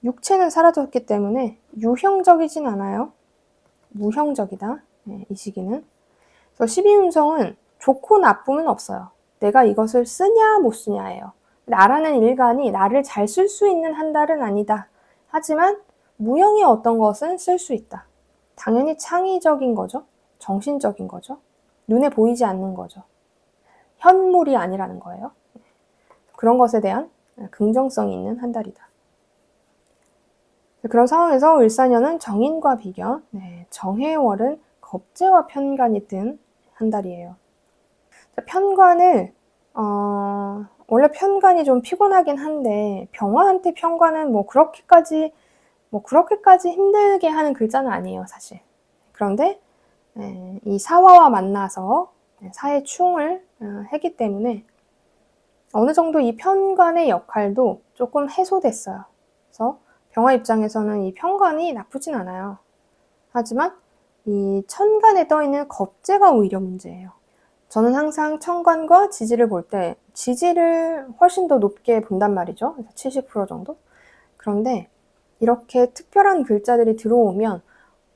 육체는 사라졌기 때문에 유형적이진 않아요. 무형적이다. 이 시기는. 그래서 12운성은 좋고 나쁨은 없어요. 내가 이것을 쓰냐 못 쓰냐예요. 나라는 일간이 나를 잘 쓸 수 있는 한 달은 아니다. 하지만 무형의 어떤 것은 쓸 수 있다. 당연히 창의적인 거죠. 정신적인 거죠. 눈에 보이지 않는 거죠. 현물이 아니라는 거예요. 그런 것에 대한 긍정성이 있는 한 달이다. 그런 상황에서 을사년은 정인과 비견, 정해월은 겁재와 편관이 뜬 한 달이에요. 편관을 원래 편관이 좀 피곤하긴 한데 병화한테 편관은 그렇게까지 힘들게 하는 글자는 아니에요, 사실. 그런데 이 사화와 만나서 사의 충을 했기 때문에 어느 정도 이 편관의 역할도 조금 해소됐어요. 그래서 병화 입장에서는 이 편관이 나쁘진 않아요. 하지만 이 천간에 떠있는 겁재가 오히려 문제예요. 저는 항상 천간과 지지를 볼 때 지지를 훨씬 더 높게 본단 말이죠. 70% 정도? 그런데 이렇게 특별한 글자들이 들어오면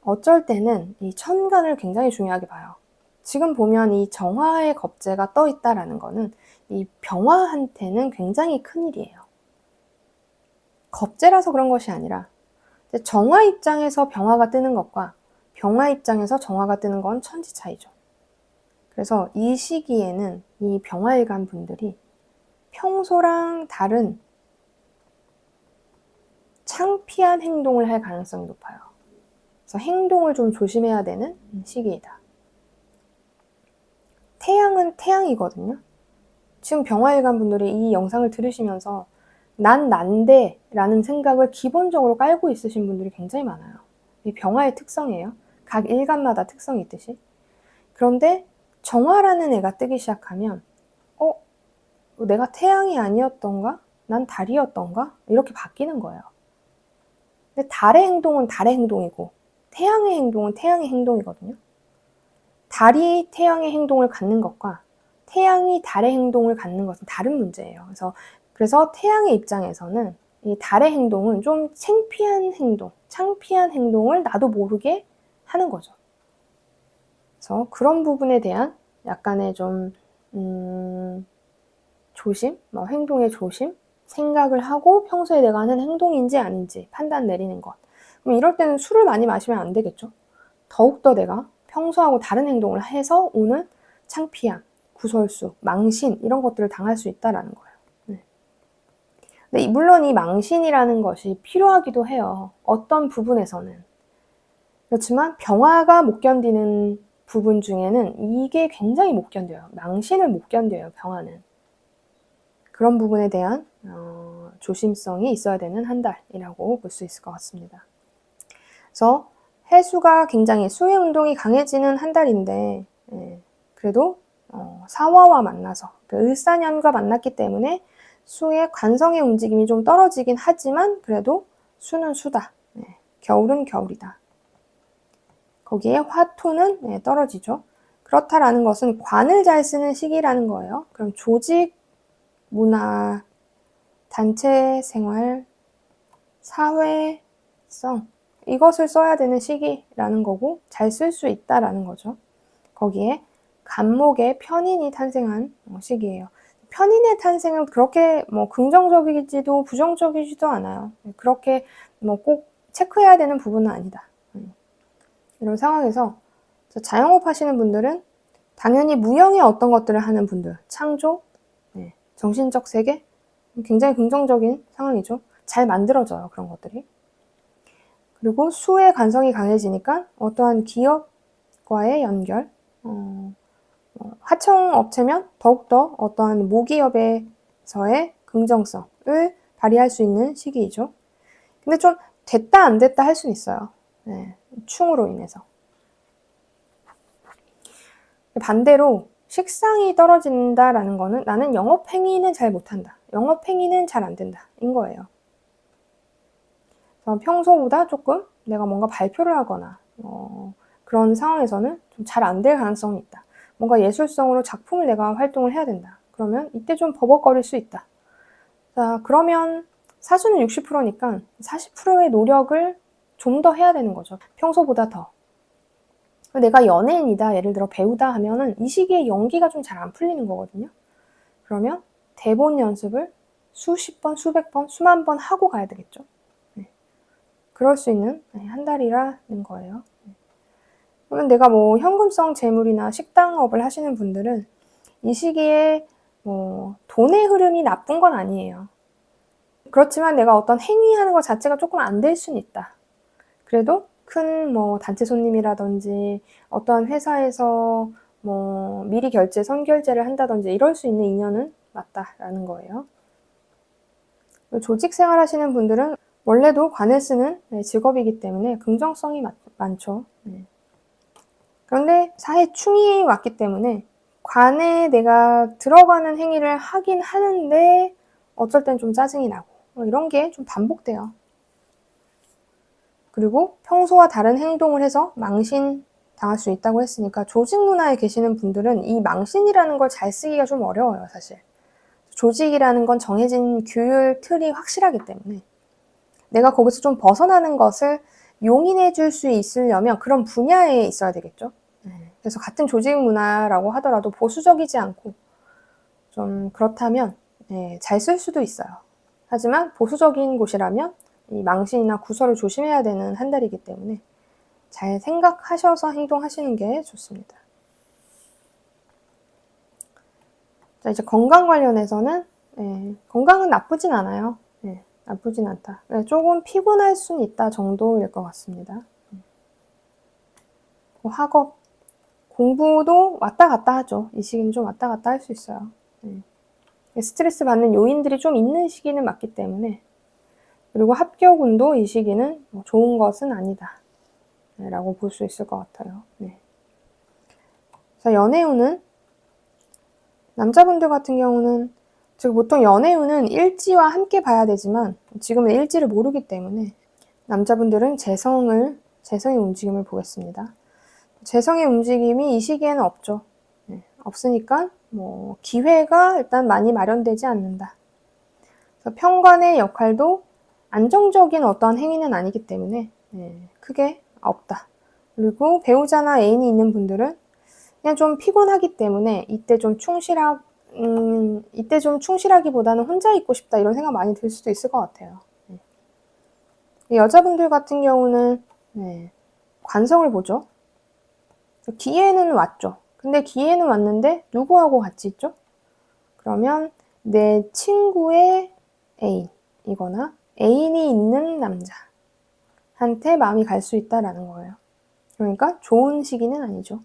어쩔 때는 이 천간을 굉장히 중요하게 봐요. 지금 보면 이 정화의 겁재가 떠 있다라는 거는 이 병화한테는 굉장히 큰일이에요. 겁재라서 그런 것이 아니라 정화 입장에서 병화가 뜨는 것과 병화 입장에서 정화가 뜨는 건 천지 차이죠. 그래서 이 시기에는 이 병화일간 분들이 평소랑 다른 창피한 행동을 할 가능성이 높아요. 그래서 행동을 좀 조심해야 되는 시기이다. 태양은 태양이거든요. 지금 병화일간 분들이 이 영상을 들으시면서 난 난데 라는 생각을 기본적으로 깔고 있으신 분들이 굉장히 많아요. 이 병화의 특성이에요. 각 일간마다 특성이 있듯이. 그런데 정화라는 애가 뜨기 시작하면 내가 태양이 아니었던가? 난 달이었던가? 이렇게 바뀌는 거예요. 근데 달의 행동은 달의 행동이고 태양의 행동은 태양의 행동이거든요. 달이 태양의 행동을 갖는 것과 태양이 달의 행동을 갖는 것은 다른 문제예요. 그래서 태양의 입장에서는 이 달의 행동은 좀 창피한 행동을 나도 모르게 하는 거죠. 그래서 그런 부분에 대한 약간의 좀 조심, 행동의 조심, 생각을 하고 평소에 내가 하는 행동인지 아닌지 판단 내리는 것. 그럼 이럴 때는 술을 많이 마시면 안 되겠죠. 더욱더 내가 평소하고 다른 행동을 해서 오는 창피함, 구설수, 망신 이런 것들을 당할 수 있다라는 거예요. 근데 물론 이 망신이라는 것이 필요하기도 해요. 어떤 부분에서는. 그렇지만 병화가 못 견디는 부분 중에는 이게 굉장히 못 견뎌요. 망신을 못 견뎌요, 병화는. 그런 부분에 대한 조심성이 있어야 되는 한 달이라고 볼 수 있을 것 같습니다. 그래서 해수가 굉장히 수의 운동이 강해지는 한 달인데 그래도 사화와 만나서 을사년과 만났기 때문에 수의 관성의 움직임이 좀 떨어지긴 하지만 그래도 수는 수다. 겨울은 겨울이다. 거기에 화토는 떨어지죠. 그렇다라는 것은 관을 잘 쓰는 시기라는 거예요. 그럼 조직, 문화, 단체 생활, 사회성 이것을 써야 되는 시기라는 거고 잘 쓸 수 있다라는 거죠. 거기에 간목의 편인이 탄생한 시기예요. 편인의 탄생은 그렇게 긍정적이지도 부정적이지도 않아요. 그렇게 꼭 체크해야 되는 부분은 아니다. 이런 상황에서 자영업 하시는 분들은 당연히 무형의 어떤 것들을 하는 분들, 창조, 정신적 세계, 굉장히 긍정적인 상황이죠. 잘 만들어져요, 그런 것들이. 그리고 수의 관성이 강해지니까 어떠한 기업과의 연결, 하청업체면 더욱더 어떠한 모기업에서의 긍정성을 발휘할 수 있는 시기이죠. 근데 좀 됐다 안 됐다 할 수는 있어요. 충으로 인해서. 반대로 식상이 떨어진다라는 거는 나는 영업행위는 잘 못한다. 영업행위는 잘 안 된다. 인 거예요. 평소보다 조금 내가 뭔가 발표를 하거나 그런 상황에서는 좀 잘 안 될 가능성이 있다. 뭔가 예술성으로 작품을 내가 활동을 해야 된다. 그러면 이때 좀 버벅거릴 수 있다. 자, 그러면 사수는 60%니까 40%의 노력을 좀 더 해야 되는 거죠. 평소보다 더. 내가 연예인이다, 예를 들어 배우다 하면은 이 시기에 연기가 좀 잘 안 풀리는 거거든요. 그러면 대본 연습을 수십 번, 수백 번, 수만 번 하고 가야 되겠죠. 그럴 수 있는 한 달이라는 거예요. 그러면 내가 현금성 재물이나 식당업을 하시는 분들은 이 시기에 돈의 흐름이 나쁜 건 아니에요. 그렇지만 내가 어떤 행위하는 것 자체가 조금 안 될 수는 있다. 그래도 큰 단체 손님이라든지 어떠한 회사에서 미리 결제, 선결제를 한다든지 이럴 수 있는 인연은 맞다라는 거예요. 조직 생활 하시는 분들은 원래도 관을 쓰는 직업이기 때문에 긍정성이 많죠. 그런데 사해충이 왔기 때문에 관에 내가 들어가는 행위를 하긴 하는데 어쩔 땐 좀 짜증이 나고 이런 게 좀 반복돼요. 그리고 평소와 다른 행동을 해서 망신 당할 수 있다고 했으니까 조직 문화에 계시는 분들은 이 망신이라는 걸 잘 쓰기가 좀 어려워요, 사실. 조직이라는 건 정해진 규율, 틀이 확실하기 때문에 내가 거기서 좀 벗어나는 것을 용인해 줄 수 있으려면 그런 분야에 있어야 되겠죠. 그래서 같은 조직 문화라고 하더라도 보수적이지 않고 좀 그렇다면 잘 쓸 수도 있어요. 하지만 보수적인 곳이라면 이 망신이나 구설을 조심해야 되는 한 달이기 때문에 잘 생각하셔서 행동하시는 게 좋습니다. 자, 이제 건강 관련해서는 건강은 나쁘진 않아요. 나쁘진 않다. 조금 피곤할 수는 있다 정도일 것 같습니다. 학업, 공부도 왔다 갔다 하죠. 이 시기는 좀 왔다 갔다 할 수 있어요. 스트레스 받는 요인들이 좀 있는 시기는 맞기 때문에 그리고 합격운도 이 시기는 좋은 것은 아니다 라고 볼 수 있을 것 같아요. 자, 연애운은 남자분들 같은 경우는 보통 연애운은 일지와 함께 봐야 되지만 지금은 일지를 모르기 때문에 남자분들은 재성의 움직임을 보겠습니다. 재성의 움직임이 이 시기에는 없죠. 없으니까 기회가 일단 많이 마련되지 않는다. 그래서 평관의 역할도 안정적인 어떠한 행위는 아니기 때문에 크게 없다. 그리고 배우자나 애인이 있는 분들은 그냥 좀 피곤하기 때문에 이때 좀 충실하기보다는 혼자 있고 싶다 이런 생각 많이 들 수도 있을 것 같아요. 여자분들 같은 경우는 관성을 보죠. 기회는 왔죠. 근데 기회는 왔는데 누구하고 같이 있죠? 그러면 내 친구의 애인이거나 애인이 있는 남자한테 마음이 갈 수 있다라는 거예요. 그러니까 좋은 시기는 아니죠.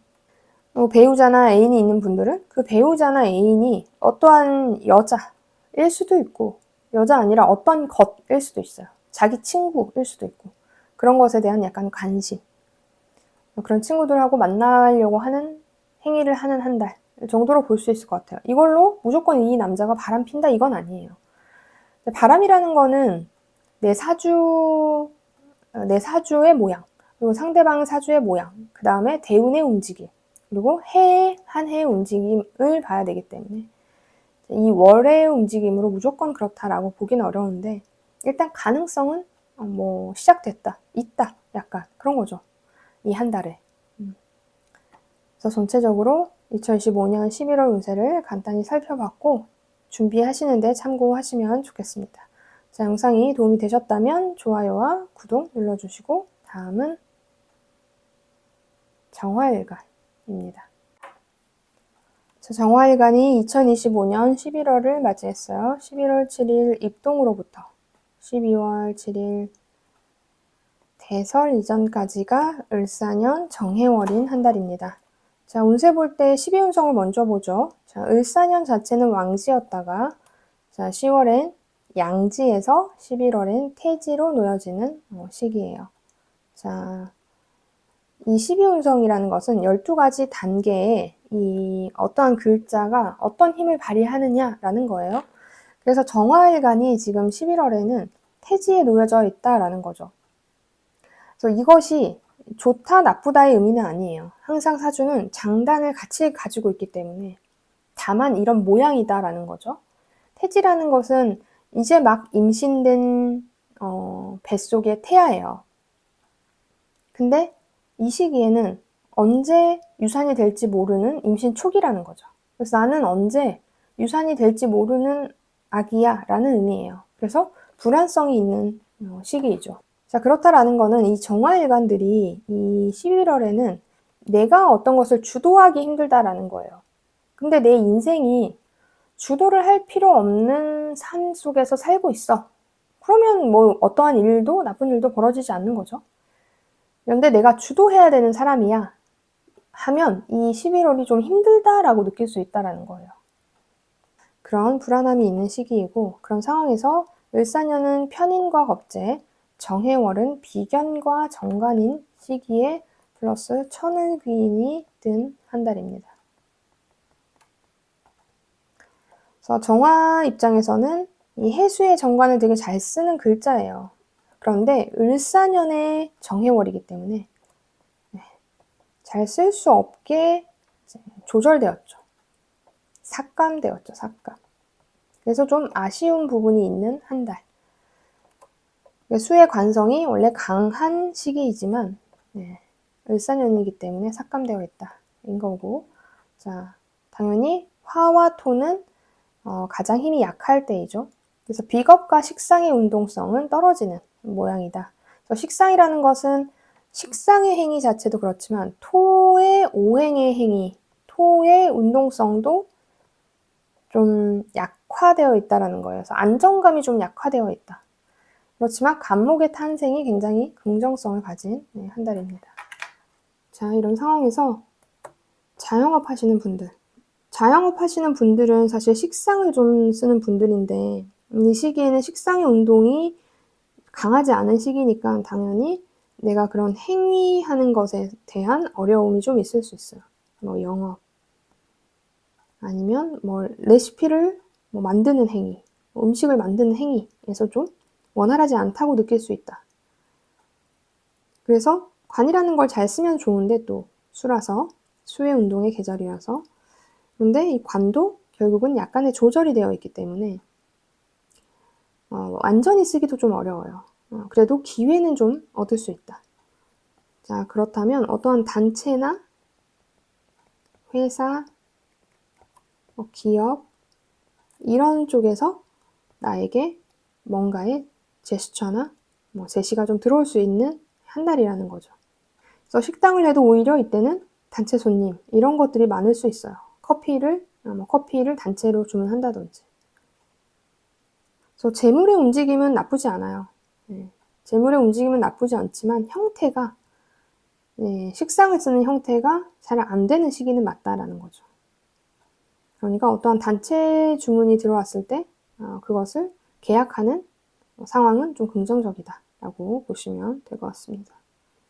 배우자나 애인이 있는 분들은 그 배우자나 애인이 어떠한 여자일 수도 있고 여자 아니라 어떤 것일 수도 있어요. 자기 친구일 수도 있고 그런 것에 대한 약간 관심, 그런 친구들하고 만나려고 하는 행위를 하는 한 달 정도로 볼 수 있을 것 같아요. 이걸로 무조건 이 남자가 바람 핀다 이건 아니에요. 바람이라는 거는 내 사주의 모양, 그리고 상대방 사주의 모양, 그 다음에 대운의 움직임, 그리고 한 해의 움직임을 봐야 되기 때문에 이 월의 움직임으로 무조건 그렇다라고 보기는 어려운데 일단 가능성은 시작됐다, 있다, 약간 그런 거죠. 이 한 달에. 그래서 전체적으로 2025년 11월 운세를 간단히 살펴봤고 준비하시는데 참고하시면 좋겠습니다. 자, 영상이 도움이 되셨다면 좋아요와 구독 눌러주시고 다음은 정화일간입니다. 자, 정화일간이 2025년 11월을 맞이했어요. 11월 7일 입동으로부터 12월 7일 대설 이전까지가 을사년 정해월인 한 달입니다. 자, 운세 볼 때 12운성을 먼저 보죠. 자, 을사년 자체는 왕지였다가 자, 10월엔 양지에서 11월엔 태지로 놓여지는 시기예요. 자, 이 12운성이라는 것은 12가지 단계에 이 어떠한 글자가 어떤 힘을 발휘하느냐라는 거예요. 그래서 정화일간이 지금 11월에는 태지에 놓여져 있다라는 거죠. 그래서 이것이 좋다 나쁘다의 의미는 아니에요. 항상 사주는 장단을 같이 가지고 있기 때문에 다만 이런 모양이다라는 거죠. 태지라는 것은 이제 막 임신된 뱃속의 태아예요. 근데 이 시기에는 언제 유산이 될지 모르는 임신 초기라는 거죠. 그래서 나는 언제 유산이 될지 모르는 아기야 라는 의미예요. 그래서 불안성이 있는 시기이죠. 자, 그렇다라는 거는 이 정화일간들이 이 11월에는 내가 어떤 것을 주도하기 힘들다라는 거예요. 근데 내 인생이 주도를 할 필요 없는 삶 속에서 살고 있어. 그러면 어떠한 일도 나쁜 일도 벌어지지 않는 거죠. 그런데 내가 주도해야 되는 사람이야 하면 이 11월이 좀 힘들다라고 느낄 수 있다라는 거예요. 그런 불안함이 있는 시기이고 그런 상황에서 을사년은 편인과 겁재, 정해월은 비견과 정관인 시기에 플러스 천을귀인이 든 한 달입니다. 그래서 정화 입장에서는 이 해수의 정관을 되게 잘 쓰는 글자예요. 그런데 을사년의 정해월이기 때문에 잘 쓸 수 없게 조절되었죠. 삭감되었죠. 삭감. 그래서 좀 아쉬운 부분이 있는 한 달. 수의 관성이 원래 강한 시기이지만 을사년이기 때문에 삭감되어 있다. 인 거고. 자, 당연히 화와 토는 가장 힘이 약할 때이죠. 그래서 비겁과 식상의 운동성은 떨어지는 모양이다. 그래서 식상이라는 것은 식상의 행위 자체도 그렇지만 토의 오행의 행위, 토의 운동성도 좀 약화되어 있다라는 거예요. 그래서 안정감이 좀 약화되어 있다. 그렇지만 간목의 탄생이 굉장히 긍정성을 가진 한 달입니다. 자, 이런 상황에서 자영업 하시는 분들은 사실 식상을 좀 쓰는 분들인데 이 시기에는 식상의 운동이 강하지 않은 시기니까 당연히 내가 그런 행위하는 것에 대한 어려움이 좀 있을 수 있어요. 영업 아니면 레시피를 만드는 행위, 음식을 만드는 행위에서 좀 원활하지 않다고 느낄 수 있다. 그래서 관이라는 걸 잘 쓰면 좋은데 또 수라서 수의 운동의 계절이라서 근데 이 관도 결국은 약간의 조절이 되어 있기 때문에 완전히 쓰기도 좀 어려워요. 그래도 기회는 좀 얻을 수 있다. 자, 그렇다면 어떠한 단체나 회사, 기업 이런 쪽에서 나에게 뭔가의 제스처나 제시가 좀 들어올 수 있는 한 달이라는 거죠. 그래서 식당을 해도 오히려 이때는 단체 손님 이런 것들이 많을 수 있어요. 커피를 단체로 주문한다든지. 그래서 재물의 움직임은 나쁘지 않아요. 재물의 움직임은 나쁘지 않지만 형태가 식상을 쓰는 형태가 잘 안 되는 시기는 맞다라는 거죠. 그러니까 어떠한 단체 주문이 들어왔을 때 그것을 계약하는 상황은 좀 긍정적이다라고 보시면 될 것 같습니다.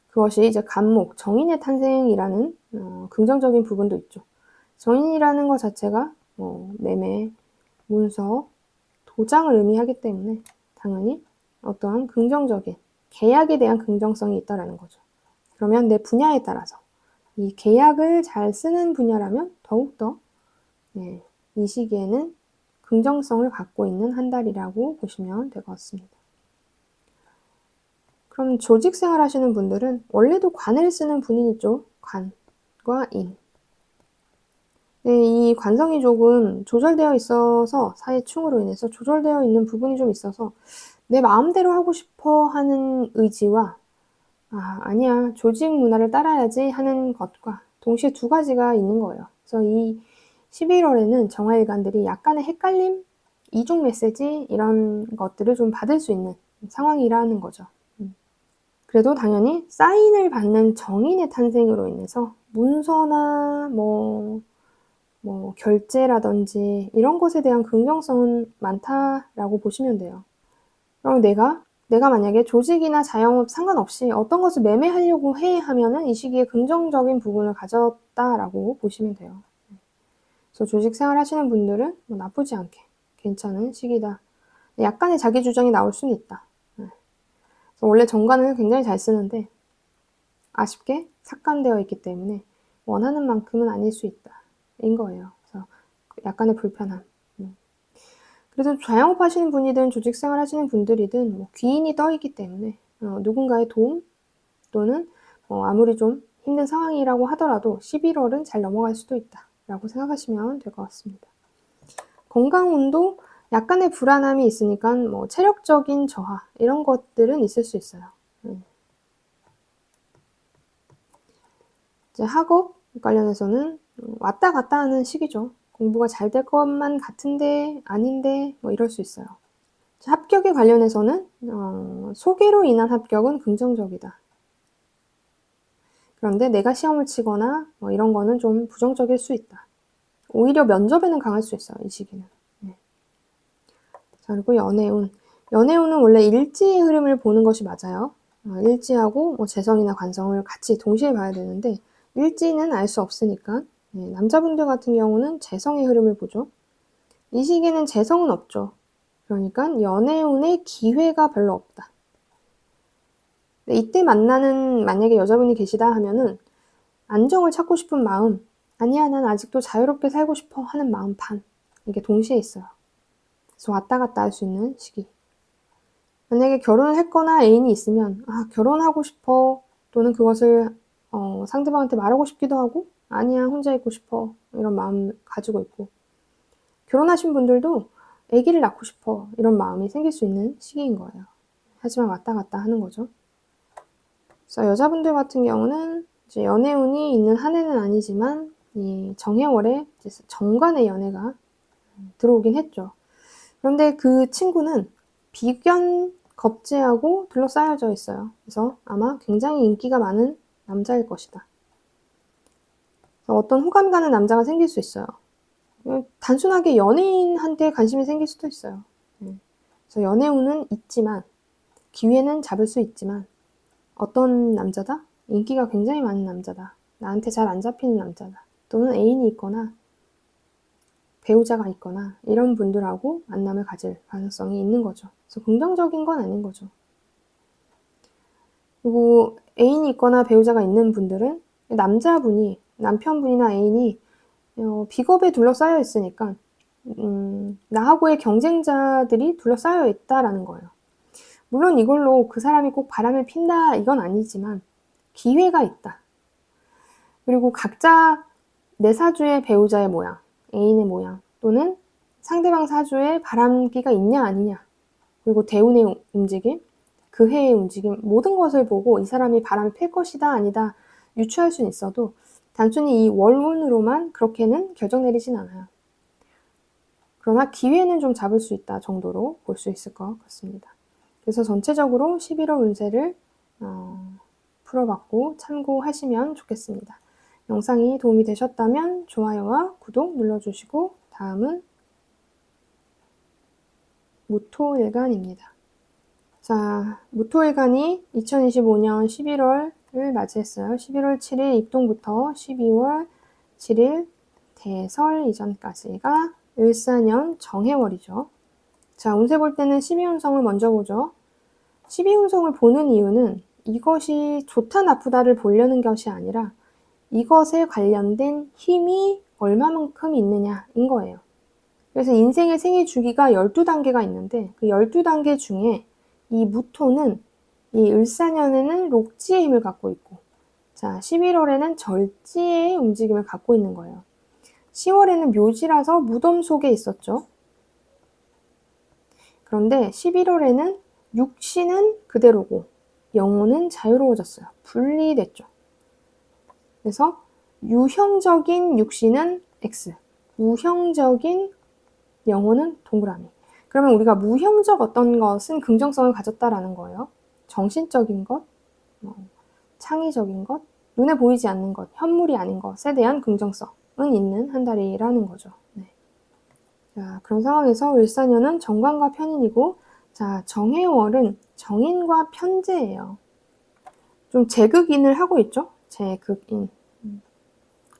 그것이 이제 간목, 정인의 탄생이라는 긍정적인 부분도 있죠. 정인이라는 것 자체가 매매, 문서, 도장을 의미하기 때문에 당연히 어떠한 긍정적인 계약에 대한 긍정성이 있다라는 거죠. 그러면 내 분야에 따라서 이 계약을 잘 쓰는 분야라면 더욱더 이 시기에는 긍정성을 갖고 있는 한 달이라고 보시면 될 것 같습니다. 그럼 조직 생활 하시는 분들은 원래도 관을 쓰는 분이 있죠. 관과 인. 이 관성이 조금 조절되어 있어서 사회충으로 인해서 조절되어 있는 부분이 좀 있어서 내 마음대로 하고 싶어 하는 의지와 아니야 조직 문화를 따라야지 하는 것과 동시에 두 가지가 있는 거예요. 그래서 이 11월에는 정화일관들이 약간의 헷갈림, 이중 메시지 이런 것들을 좀 받을 수 있는 상황이라는 거죠. 그래도 당연히 사인을 받는 정인의 탄생으로 인해서 문서나 결제라든지 이런 것에 대한 긍정성은 많다라고 보시면 돼요. 그럼 내가 만약에 조직이나 자영업 상관없이 어떤 것을 매매하려고 해 하면은 이 시기에 긍정적인 부분을 가졌다라고 보시면 돼요. 그래서 조직 생활 하시는 분들은 나쁘지 않게 괜찮은 시기다. 약간의 자기 주장이 나올 수는 있다. 그래서 원래 정관을 굉장히 잘 쓰는데 아쉽게 삭감되어 있기 때문에 원하는 만큼은 아닐 수 있다. 인 거예요. 그래서 약간의 불편함. 그래서 자영업 하시는 분이든 조직 생활 하시는 분들이든 귀인이 떠 있기 때문에 누군가의 도움 또는 아무리 좀 힘든 상황이라고 하더라도 11월은 잘 넘어갈 수도 있다라고 생각하시면 될 것 같습니다. 건강운도 약간의 불안함이 있으니까 체력적인 저하 이런 것들은 있을 수 있어요. 이제 학업 관련해서는 왔다 갔다 하는 시기죠. 공부가 잘 될 것만 같은데 아닌데 이럴 수 있어요. 합격에 관련해서는 소개로 인한 합격은 긍정적이다. 그런데 내가 시험을 치거나 이런 거는 좀 부정적일 수 있다. 오히려 면접에는 강할 수 있어요. 이 시기는. 자, 그리고 연애운. 연애운은 원래 일지의 흐름을 보는 것이 맞아요. 일지하고 재성이나 관성을 같이 동시에 봐야 되는데 일지는 알 수 없으니까 남자분들 같은 경우는 재성의 흐름을 보죠. 이 시기에는 재성은 없죠. 그러니까 연애운의 기회가 별로 없다. 이때 만약에 여자분이 계시다 하면은 안정을 찾고 싶은 마음, 아니야 난 아직도 자유롭게 살고 싶어 하는 마음 반, 이게 동시에 있어요. 그래서 왔다 갔다 할 수 있는 시기. 만약에 결혼을 했거나 애인이 있으면 결혼하고 싶어 또는 그것을 상대방한테 말하고 싶기도 하고 아니야 혼자 있고 싶어 이런 마음 가지고 있고, 결혼하신 분들도 아기를 낳고 싶어 이런 마음이 생길 수 있는 시기인 거예요. 하지만 왔다 갔다 하는 거죠. 그래서 여자분들 같은 경우는 이제 연애운이 있는 한 해는 아니지만 이 정해월에 정관의 연애가 들어오긴 했죠. 그런데 그 친구는 비견 겁재하고 둘러싸여져 있어요. 그래서 아마 굉장히 인기가 많은 남자일 것이다. 어떤 호감 가는 남자가 생길 수 있어요. 단순하게 연예인한테 관심이 생길 수도 있어요. 그래서 연애운은 있지만 기회는 잡을 수 있지만 어떤 남자다? 인기가 굉장히 많은 남자다. 나한테 잘 안 잡히는 남자다. 또는 애인이 있거나 배우자가 있거나 이런 분들하고 만남을 가질 가능성이 있는 거죠. 그래서 긍정적인 건 아닌 거죠. 그리고 애인이 있거나 배우자가 있는 분들은 남편분이나 애인이 비겁에 둘러싸여 있으니까 나하고의 경쟁자들이 둘러싸여 있다라는 거예요. 물론 이걸로 그 사람이 꼭 바람을 핀다 이건 아니지만 기회가 있다. 그리고 각자 내 사주의 배우자의 모양, 애인의 모양, 또는 상대방 사주에 바람기가 있냐 아니냐, 그리고 대운의 움직임, 그 해의 움직임, 모든 것을 보고 이 사람이 바람을 필 것이다 아니다 유추할 수는 있어도 단순히 이 월운으로만 그렇게는 결정 내리진 않아요. 그러나 기회는 좀 잡을 수 있다 정도로 볼 수 있을 것 같습니다. 그래서 전체적으로 11월 운세를 풀어봤고 참고하시면 좋겠습니다. 영상이 도움이 되셨다면 좋아요와 구독 눌러주시고 다음은 무토일간입니다. 자, 무토일간이 2025년 11월을 맞이했어요. 11월 7일 입동부터 12월 7일 대설 이전까지가 을사년 정해월이죠. 자, 운세 볼 때는 12운성을 먼저 보죠. 12운성을 보는 이유는 이것이 좋다 나쁘다를 보려는 것이 아니라 이것에 관련된 힘이 얼마만큼 있느냐인 거예요. 그래서 인생의 생애 주기가 12단계가 있는데 그 12단계 중에 이 무토는 이 을사년에는 록지의 힘을 갖고 있고, 자, 11월에는 절지의 움직임을 갖고 있는 거예요. 10월에는 묘지라서 무덤 속에 있었죠. 그런데 11월에는 육신은 그대로고 영혼은 자유로워졌어요. 분리됐죠. 그래서 유형적인 육신은 X, 무형적인 영혼은 동그라미. 그러면 우리가 무형적 어떤 것은 긍정성을 가졌다라는 거예요. 정신적인 것, 창의적인 것, 눈에 보이지 않는 것, 현물이 아닌 것에 대한 긍정성은 있는 한 달이라는 거죠. 네. 자, 그런 상황에서 을사년은 정관과 편인이고, 자, 정해월은 정인과 편재예요. 좀 제극인을 하고 있죠? 제극인.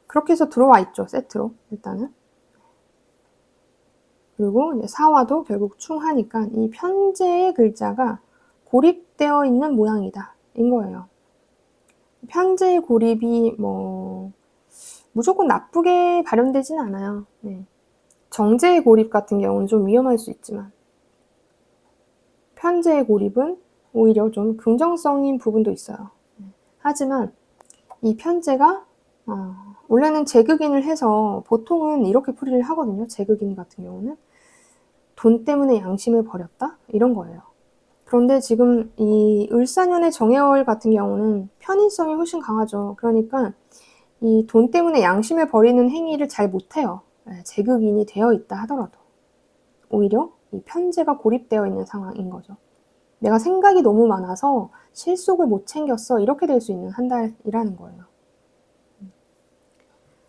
그렇게 해서 들어와 있죠, 세트로, 일단은. 그리고 이제 사화도 결국 충하니까 이 편재의 글자가 고립되어 있는 모양이다, 인 거예요. 편재의 고립이 무조건 나쁘게 발현되진 않아요. 네. 정제의 고립 같은 경우는 좀 위험할 수 있지만 편재의 고립은 오히려 좀 긍정성인 부분도 있어요. 하지만 이 편재가 원래는 제극인을 해서 보통은 이렇게 풀이를 하거든요. 제극인 같은 경우는 돈 때문에 양심을 버렸다? 이런 거예요. 그런데 지금 이 을사년의 정해월 같은 경우는 편인성이 훨씬 강하죠. 그러니까 이 돈 때문에 양심을 버리는 행위를 잘 못해요. 제극인이 되어 있다 하더라도. 오히려 이 편재가 고립되어 있는 상황인 거죠. 내가 생각이 너무 많아서 실속을 못 챙겼어. 이렇게 될 수 있는 한 달이라는 거예요.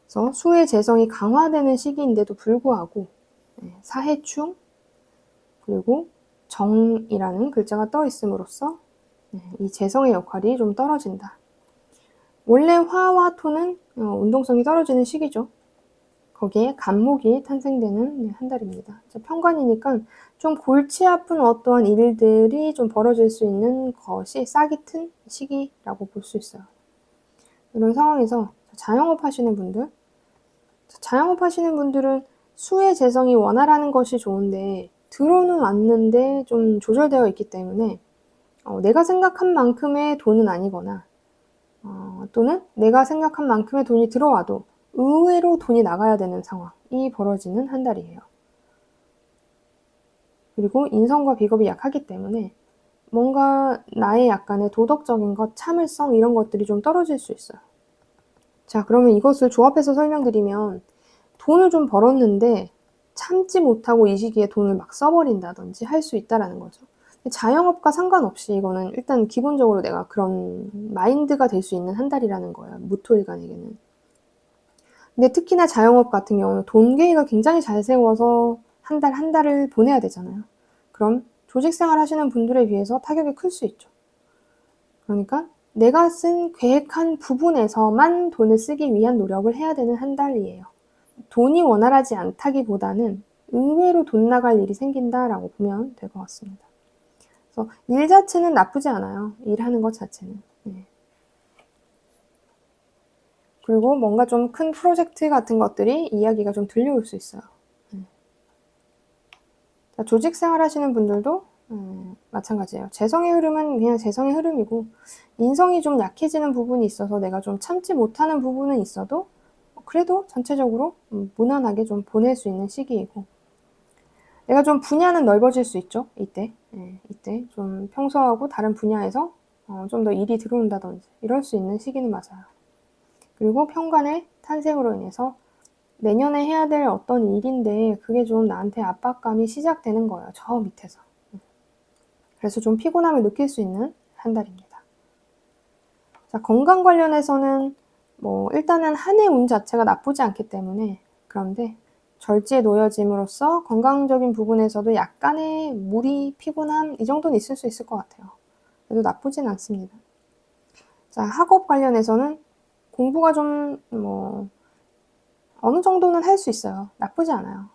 그래서 수의 재성이 강화되는 시기인데도 불구하고 사해충 그리고 정이라는 글자가 떠 있음으로써 이 재성의 역할이 좀 떨어진다. 원래 화와 토는 운동성이 떨어지는 시기죠. 거기에 간목이 탄생되는 한 달입니다. 편관이니까 좀 골치 아픈 어떠한 일들이 좀 벌어질 수 있는 것이 싹이 튼 시기라고 볼 수 있어요. 이런 상황에서 자영업 하시는 분들은 수의 재성이 원활하는 것이 좋은데 들어는 왔는데 좀 조절되어 있기 때문에 내가 생각한 만큼의 돈은 아니거나 또는 내가 생각한 만큼의 돈이 들어와도 의외로 돈이 나가야 되는 상황이 벌어지는 한 달이에요. 그리고 인성과 비겁이 약하기 때문에 뭔가 나의 약간의 도덕적인 것, 참을성 이런 것들이 좀 떨어질 수 있어요. 자, 그러면 이것을 조합해서 설명드리면 돈을 좀 벌었는데 참지 못하고 이 시기에 돈을 막 써버린다든지 할 수 있다라는 거죠. 자영업과 상관없이 이거는 일단 기본적으로 내가 그런 마인드가 될 수 있는 한 달이라는 거예요. 무토일간에게는. 근데 특히나 자영업 같은 경우는 돈 계획을 굉장히 잘 세워서 한 달 한 달을 보내야 되잖아요. 그럼 조직생활 하시는 분들에 비해서 타격이 클 수 있죠. 그러니까 내가 쓴 계획한 부분에서만 돈을 쓰기 위한 노력을 해야 되는 한 달이에요. 돈이 원활하지 않다기보다는 의외로 돈 나갈 일이 생긴다라고 보면 될 것 같습니다. 그래서 일 자체는 나쁘지 않아요. 일하는 것 자체는. 네. 그리고 뭔가 좀 큰 프로젝트 같은 것들이 이야기가 좀 들려올 수 있어요. 자, 조직 생활 하시는 분들도 마찬가지예요. 재성의 흐름은 그냥 재성의 흐름이고 인성이 좀 약해지는 부분이 있어서 내가 좀 참지 못하는 부분은 있어도 그래도 전체적으로 무난하게 좀 보낼 수 있는 시기이고, 내가 좀 분야는 넓어질 수 있죠. 이때. 이때 좀 평소하고 다른 분야에서 좀 더 일이 들어온다든지 이럴 수 있는 시기는 맞아요. 그리고 편관의 탄생으로 인해서 내년에 해야 될 어떤 일인데 그게 좀 나한테 압박감이 시작되는 거예요. 저 밑에서. 그래서 좀 피곤함을 느낄 수 있는 한 달입니다. 자, 건강 관련해서는 일단은 한 해 운 자체가 나쁘지 않기 때문에, 그런데 절지에 놓여짐으로써 건강적인 부분에서도 약간의 무리, 피곤함 이 정도는 있을 수 있을 것 같아요. 그래도 나쁘진 않습니다. 자, 학업 관련해서는 공부가 좀 어느 정도는 할 수 있어요. 나쁘지 않아요.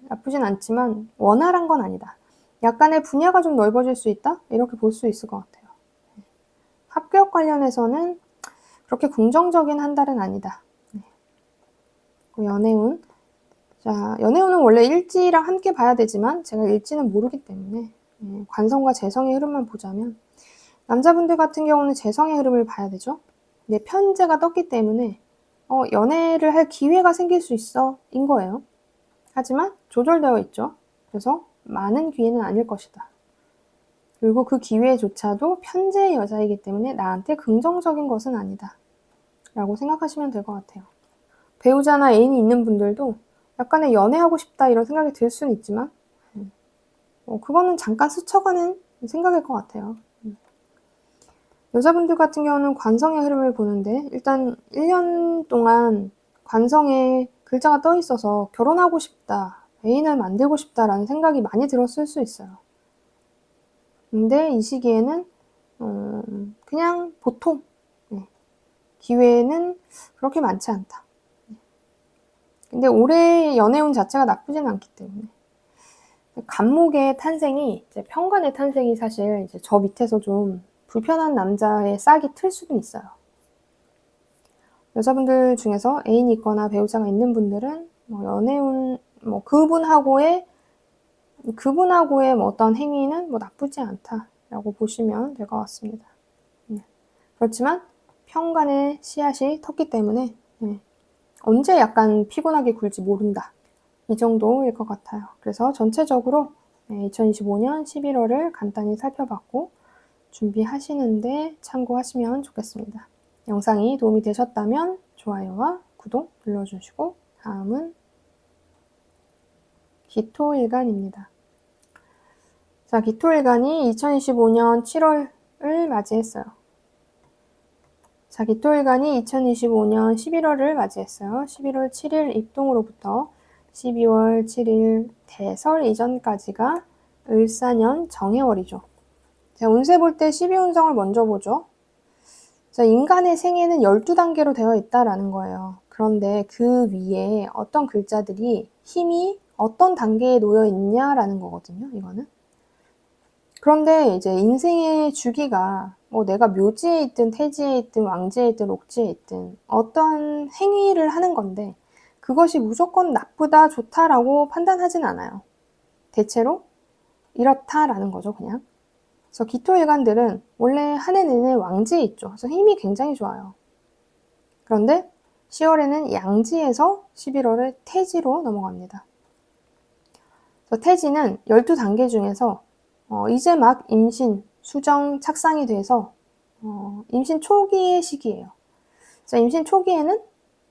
나쁘진 않지만 원활한 건 아니다. 약간의 분야가 좀 넓어질 수 있다? 이렇게 볼 수 있을 것 같아요. 합격 관련해서는 그렇게 긍정적인 한 달은 아니다. 연애운. 자, 연애운은 원래 일지랑 함께 봐야 되지만 제가 일지는 모르기 때문에 관성과 재성의 흐름만 보자면, 남자분들 같은 경우는 재성의 흐름을 봐야 되죠. 근데 편제가 떴기 때문에 연애를 할 기회가 생길 수 있어 인 거예요. 하지만 조절되어 있죠. 그래서 많은 기회는 아닐 것이다. 그리고 그 기회조차도 편제의 여자이기 때문에 나한테 긍정적인 것은 아니다 라고 생각하시면 될 것 같아요. 배우자나 애인이 있는 분들도 약간의 연애하고 싶다 이런 생각이 들 수는 있지만 그거는 잠깐 스쳐가는 생각일 것 같아요. 여자분들 같은 경우는 관성의 흐름을 보는데, 일단 1년 동안 관성에 글자가 떠 있어서 결혼하고 싶다, 애인을 만들고 싶다라는 생각이 많이 들었을 수 있어요. 근데 이 시기에는 그냥 보통, 기회는 그렇게 많지 않다. 근데 올해 연애운 자체가 나쁘진 않기 때문에, 간목의 탄생이, 이제 편관의 탄생이 사실 이제 저 밑에서 좀 불편한 남자의 싹이 틀 수도 있어요. 여자분들 중에서 애인이 있거나 배우자가 있는 분들은 연애운, 그분하고의 어떤 행위는 나쁘지 않다라고 보시면 될 것 같습니다. 그렇지만 편관의 씨앗이 텄기 때문에 언제 약간 피곤하게 굴지 모른다, 이 정도일 것 같아요. 그래서 전체적으로 2025년 11월을 간단히 살펴봤고, 준비하시는데 참고하시면 좋겠습니다. 영상이 도움이 되셨다면 좋아요와 구독 눌러주시고, 다음은 기토일간입니다. 자, 기토일간이 2025년 7월을 맞이했어요. 자, 기토일간이 2025년 11월을 맞이했어요. 11월 7일 입동으로부터 12월 7일 대설 이전까지가 을사년 정해월이죠. 자, 운세 볼 때 12운성을 먼저 보죠. 자, 인간의 생애는 12단계로 되어 있다라는 거예요. 그런데 그 위에 어떤 글자들이 힘이 어떤 단계에 놓여 있냐라는 거거든요, 이거는. 그런데 이제 인생의 주기가 내가 묘지에 있든 태지에 있든 왕지에 있든 옥지에 있든 어떤 행위를 하는 건데, 그것이 무조건 나쁘다, 좋다라고 판단하진 않아요. 대체로 이렇다라는 거죠, 그냥. 그래서 기토일간들은 원래 한 해 내내 왕지에 있죠. 그래서 힘이 굉장히 좋아요. 그런데 10월에는 양지에서 11월을 태지로 넘어갑니다. 그래서 태지는 12단계 중에서 이제 막 임신, 수정, 착상이 돼서 임신 초기의 시기예요. 그래서 임신 초기에는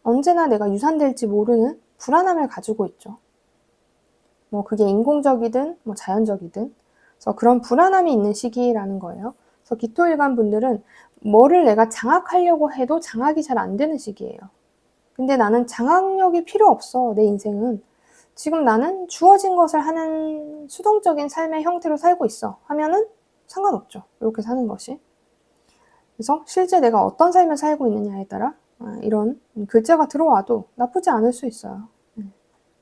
언제나 내가 유산될지 모르는 불안함을 가지고 있죠. 그게 인공적이든 자연적이든. 그래서 그런 불안함이 있는 시기라는 거예요. 그래서 기토일간 분들은 뭐를 내가 장악하려고 해도 장악이 잘 안 되는 시기예요. 근데 나는 장악력이 필요 없어, 내 인생은. 지금 나는 주어진 것을 하는 수동적인 삶의 형태로 살고 있어 하면은 상관없죠, 이렇게 사는 것이. 그래서 실제 내가 어떤 삶을 살고 있느냐에 따라 이런 글자가 들어와도 나쁘지 않을 수 있어요.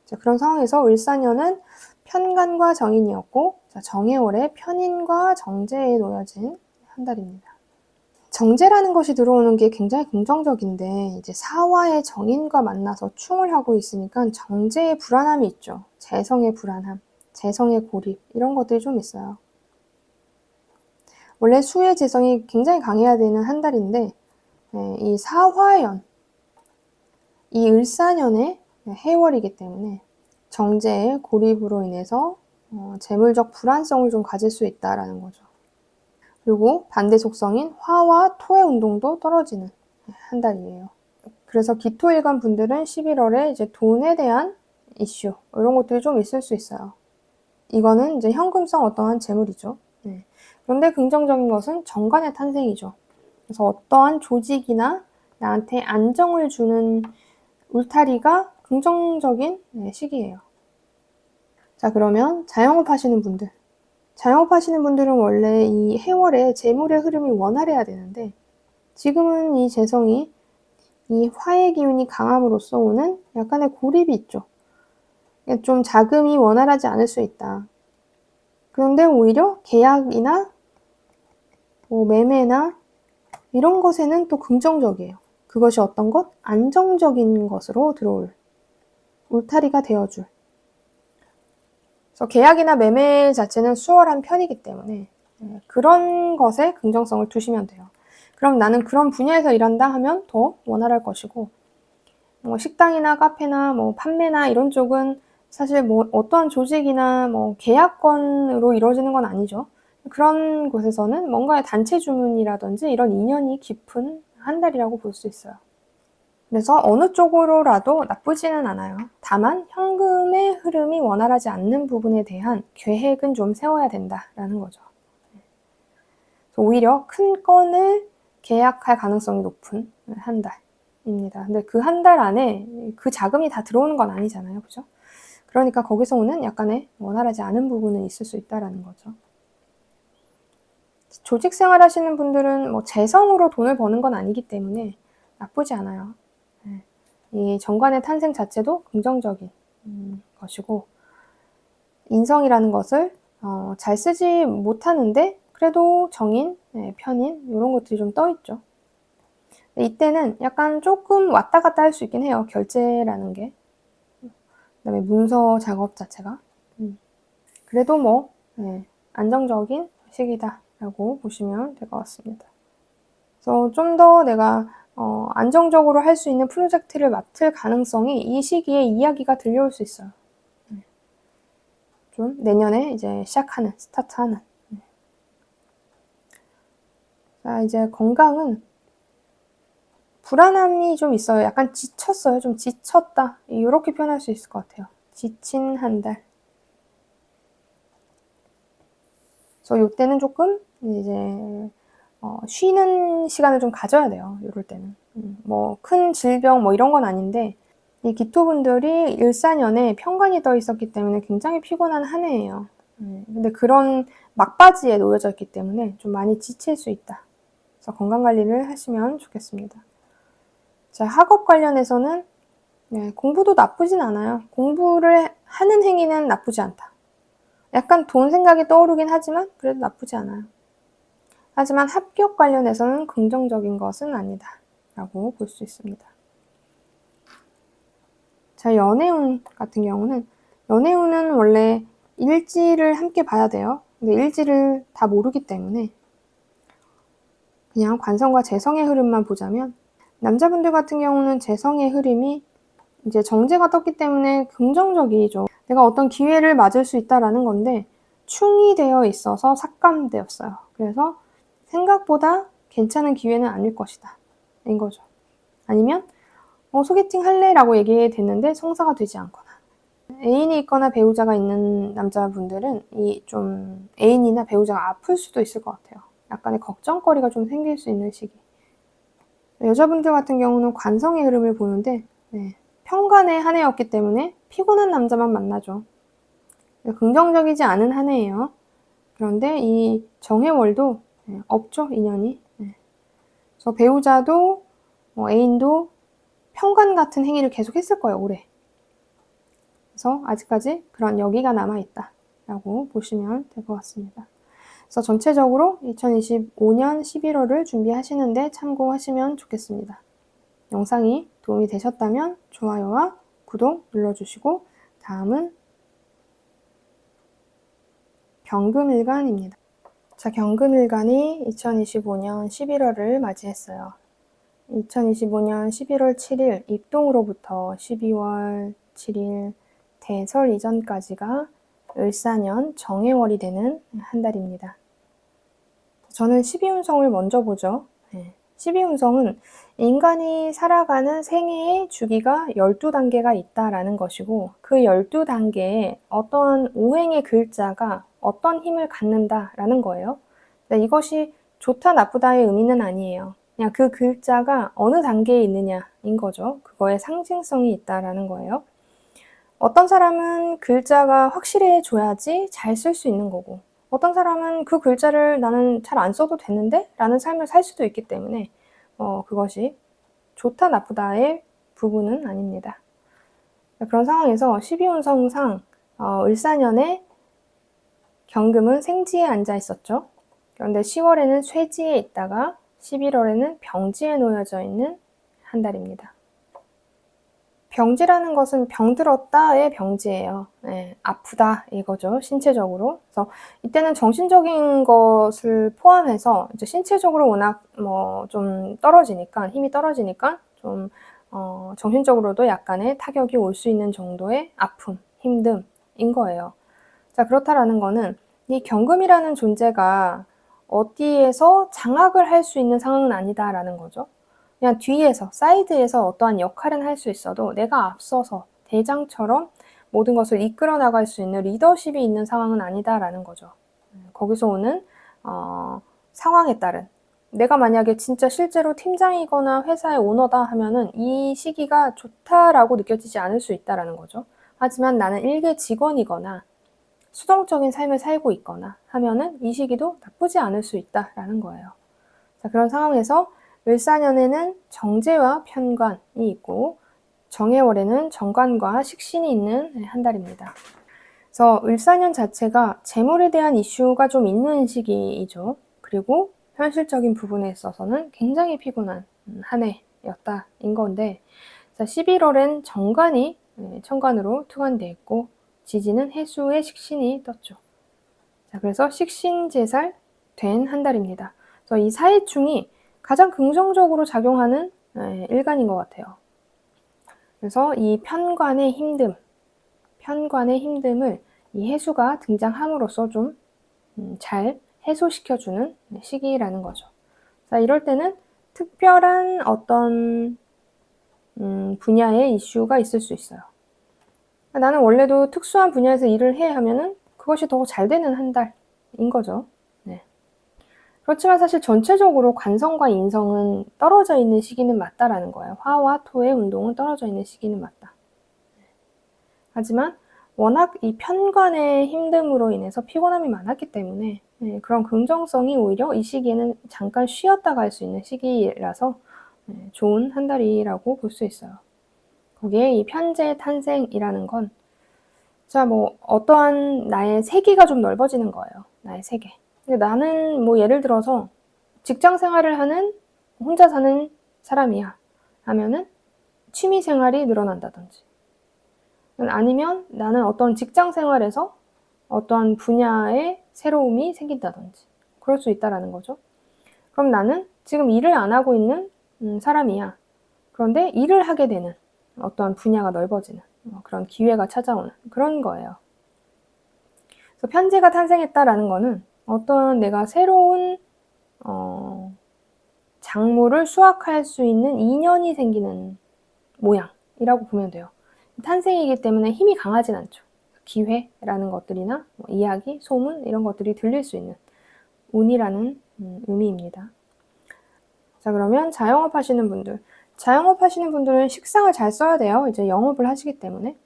자, 그런 상황에서 을사년은 편관과 정인이었고, 정해월에 편인과 정제에 놓여진 한 달입니다. 정제라는 것이 들어오는 게 굉장히 긍정적인데, 이제 사화의 정인과 만나서 충을 하고 있으니까 정제의 불안함이 있죠. 재성의 불안함, 재성의 고립, 이런 것들이 좀 있어요. 원래 수의 재성이 굉장히 강해야 되는 한 달인데, 이 사화연, 이 을사년의 해월이기 때문에 정제의 고립으로 인해서 재물적 불안성을 좀 가질 수 있다라는 거죠. 그리고 반대 속성인 화와 토의 운동도 떨어지는 한 달이에요. 그래서 기토일간 분들은 11월에 이제 돈에 대한 이슈 이런 것들이 좀 있을 수 있어요. 이거는 이제 현금성 어떠한 재물이죠. 네. 그런데 긍정적인 것은 정관의 탄생이죠. 그래서 어떠한 조직이나 나한테 안정을 주는 울타리가 긍정적인 시기예요. 자, 그러면 자영업 하시는 분들. 자영업 하시는 분들은 원래 이 해월에 재물의 흐름이 원활해야 되는데 지금은 이 재성이 이 화의 기운이 강함으로써 오는 약간의 고립이 있죠. 좀 자금이 원활하지 않을 수 있다. 그런데 오히려 계약이나 매매나 이런 것에는 또 긍정적이에요. 그것이 어떤 것? 안정적인 것으로 들어올 울타리가 되어줄. 그래서 계약이나 매매 자체는 수월한 편이기 때문에 그런 것에 긍정성을 두시면 돼요. 그럼 나는 그런 분야에서 일한다 하면 더 원활할 것이고 식당이나 카페나 판매나 이런 쪽은 사실 어떠한 조직이나 계약건으로 이루어지는 건 아니죠. 그런 곳에서는 뭔가의 단체 주문이라든지 이런 인연이 깊은 한 달이라고 볼 수 있어요. 그래서 어느 쪽으로라도 나쁘지는 않아요. 다만 현금의 흐름이 원활하지 않는 부분에 대한 계획은 좀 세워야 된다라는 거죠. 오히려 큰 건을 계약할 가능성이 높은 한 달입니다. 근데 그 한 달 안에 그 자금이 다 들어오는 건 아니잖아요. 그죠? 그러니까 거기서 오는 약간의 원활하지 않은 부분은 있을 수 있다라는 거죠. 조직 생활 하시는 분들은 재성으로 돈을 버는 건 아니기 때문에 나쁘지 않아요. 이 정관의 탄생 자체도 긍정적인 것이고 인성이라는 것을 잘 쓰지 못하는데 그래도 정인, 편인 이런 것들이 좀 떠있죠. 이때는 약간 조금 왔다 갔다 할 수 있긴 해요. 결제라는 게. 그다음에 문서 작업 자체가. 그래도 안정적인 시기다라고 보시면 될 것 같습니다. 그래서 좀 더 내가 안정적으로 할 수 있는 프로젝트를 맡을 가능성이 이 시기에 이야기가 들려올 수 있어요. 좀 내년에 이제 스타트하는. 자, 이제 건강은 불안함이 좀 있어요. 약간 지쳤어요. 좀 지쳤다. 이렇게 표현할 수 있을 것 같아요. 지친 한 달. 그래서 이때는 조금 이제 쉬는 시간을 좀 가져야 돼요. 이럴 때는. 큰 질병 이런 건 아닌데 이 기토분들이 일사년에 편관이 떠 있었기 때문에 굉장히 피곤한 한 해예요. 근데 그런 막바지에 놓여져 있기 때문에 좀 많이 지칠 수 있다. 그래서 건강관리를 하시면 좋겠습니다. 자, 학업 관련해서는 공부도 나쁘진 않아요. 공부를 하는 행위는 나쁘지 않다. 약간 돈 생각이 떠오르긴 하지만 그래도 나쁘지 않아요. 하지만 합격 관련해서는 긍정적인 것은 아니다 라고 볼 수 있습니다. 자, 연애운 같은 경우는 연애운은 원래 일지를 함께 봐야 돼요. 근데 일지를 다 모르기 때문에 그냥 관성과 재성의 흐름만 보자면 남자분들 같은 경우는 재성의 흐름이 이제 정제가 떴기 때문에 긍정적이죠. 내가 어떤 기회를 맞을 수 있다라는 건데 충이 되어 있어서 삭감되었어요. 그래서 생각보다 괜찮은 기회는 아닐 것이다. 인 거죠. 아니면 소개팅 할래? 라고 얘기됐는데 성사가 되지 않거나 애인이 있거나 배우자가 있는 남자분들은 이 좀 애인이나 배우자가 아플 수도 있을 것 같아요. 약간의 걱정거리가 좀 생길 수 있는 시기. 여자분들 같은 경우는 관성의 흐름을 보는데 편관의 한 해였기 때문에 피곤한 남자만 만나죠. 긍정적이지 않은 한 해예요. 그런데 이 정해월도 없죠, 인연이. 그래서 배우자도 애인도 편관 같은 행위를 계속 했을 거예요, 올해. 그래서 아직까지 그런 여기가 남아있다 라고 보시면 될 것 같습니다. 그래서 전체적으로 2025년 11월을 준비하시는데 참고하시면 좋겠습니다. 영상이 도움이 되셨다면 좋아요와 구독 눌러주시고 다음은 경금일간입니다. 자, 경금일간이 2025년 11월을 맞이했어요. 2025년 11월 7일 입동으로부터 12월 7일 대설 이전까지가 을사년 정해월이 되는 한 달입니다. 저는 12운성을 먼저 보죠. 12운성은 인간이 살아가는 생애의 주기가 12단계가 있다라는 것이고, 그 12단계에 어떠한 오행의 글자가 어떤 힘을 갖는다라는 거예요. 이것이 좋다 나쁘다의 의미는 아니에요. 그냥 그 글자가 어느 단계에 있느냐인 거죠. 그거에 상징성이 있다라는 거예요. 어떤 사람은 글자가 확실해져야지 잘 쓸 수 있는 거고, 어떤 사람은 그 글자를 나는 잘 안 써도 되는데? 라는 삶을 살 수도 있기 때문에 그것이 좋다 나쁘다의 부분은 아닙니다. 그런 상황에서 12운성상 을사년에 경금은 생지에 앉아 있었죠. 그런데 10월에는 쇠지에 있다가 11월에는 병지에 놓여져 있는 한 달입니다. 병지라는 것은 병들었다의 병지예요. 아프다 이거죠, 신체적으로. 그래서 이때는 정신적인 것을 포함해서 이제 신체적으로 워낙 좀 떨어지니까, 힘이 떨어지니까 좀 정신적으로도 약간의 타격이 올 수 있는 정도의 아픔, 힘듦인 거예요. 자, 그렇다라는 거는 이 경금이라는 존재가 어디에서 장악을 할 수 있는 상황은 아니다라는 거죠. 그냥 뒤에서, 사이드에서 어떠한 역할은 할 수 있어도 내가 앞서서 대장처럼 모든 것을 이끌어 나갈 수 있는 리더십이 있는 상황은 아니다라는 거죠. 거기서 오는 상황에 따른, 내가 만약에 진짜 실제로 팀장이거나 회사의 오너다 하면은 이 시기가 좋다라고 느껴지지 않을 수 있다라는 거죠. 하지만 나는 일개 직원이거나 수동적인 삶을 살고 있거나 하면은 이 시기도 나쁘지 않을 수 있다라는 거예요. 자, 그런 상황에서 을사년에는 정제와 편관이 있고 정해월에는 정관과 식신이 있는 한 달입니다. 그래서 을사년 자체가 재물에 대한 이슈가 좀 있는 시기이죠. 그리고 현실적인 부분에 있어서는 굉장히 피곤한 한 해였다인 건데, 자, 11월엔 정관이 천관으로 투관되어 있고 지지는 해수의 식신이 떴죠. 자, 그래서 식신제살 된 한 달입니다. 그래서 이 사해충이 가장 긍정적으로 작용하는 일간인 것 같아요. 그래서 이 편관의 힘듦을 이 해수가 등장함으로써 좀 잘 해소시켜주는 시기라는 거죠. 자, 이럴 때는 특별한 어떤 분야의 이슈가 있을 수 있어요. 나는 원래도 특수한 분야에서 일을 해 하면은 그것이 더 잘 되는 한 달인 거죠. 네. 그렇지만 사실 전체적으로 관성과 인성은 떨어져 있는 시기는 맞다라는 거예요. 화와 토의 운동은 떨어져 있는 시기는 맞다. 하지만 워낙 이 편관의 힘듦으로 인해서 피곤함이 많았기 때문에 그런 긍정성이 오히려 이 시기에는 잠깐 쉬었다 갈 수 있는 시기라서 좋은 한 달이라고 볼 수 있어요. 거기에 이 편재 탄생이라는 건, 자, 어떠한 나의 세계가 좀 넓어지는 거예요. 나의 세계. 근데 나는 예를 들어서 직장 생활을 하는 혼자 사는 사람이야 하면은 취미 생활이 늘어난다든지, 아니면 나는 어떤 직장 생활에서 어떠한 분야의 새로움이 생긴다든지 그럴 수 있다라는 거죠. 그럼 나는 지금 일을 안 하고 있는 사람이야. 그런데 일을 하게 되는 어떠한 분야가 넓어지는 그런 기회가 찾아오는 그런 거예요. 그래서 편재가 탄생했다라는 거는 어떤 내가 새로운 작물을 수확할 수 있는 인연이 생기는 모양이라고 보면 돼요. 탄생이기 때문에 힘이 강하진 않죠. 기회라는 것들이나 이야기, 소문 이런 것들이 들릴 수 있는 운이라는 의미입니다. 자, 그러면 자영업 하시는 분들은 식상을 잘 써야 돼요. 이제 영업을 하시기 때문에.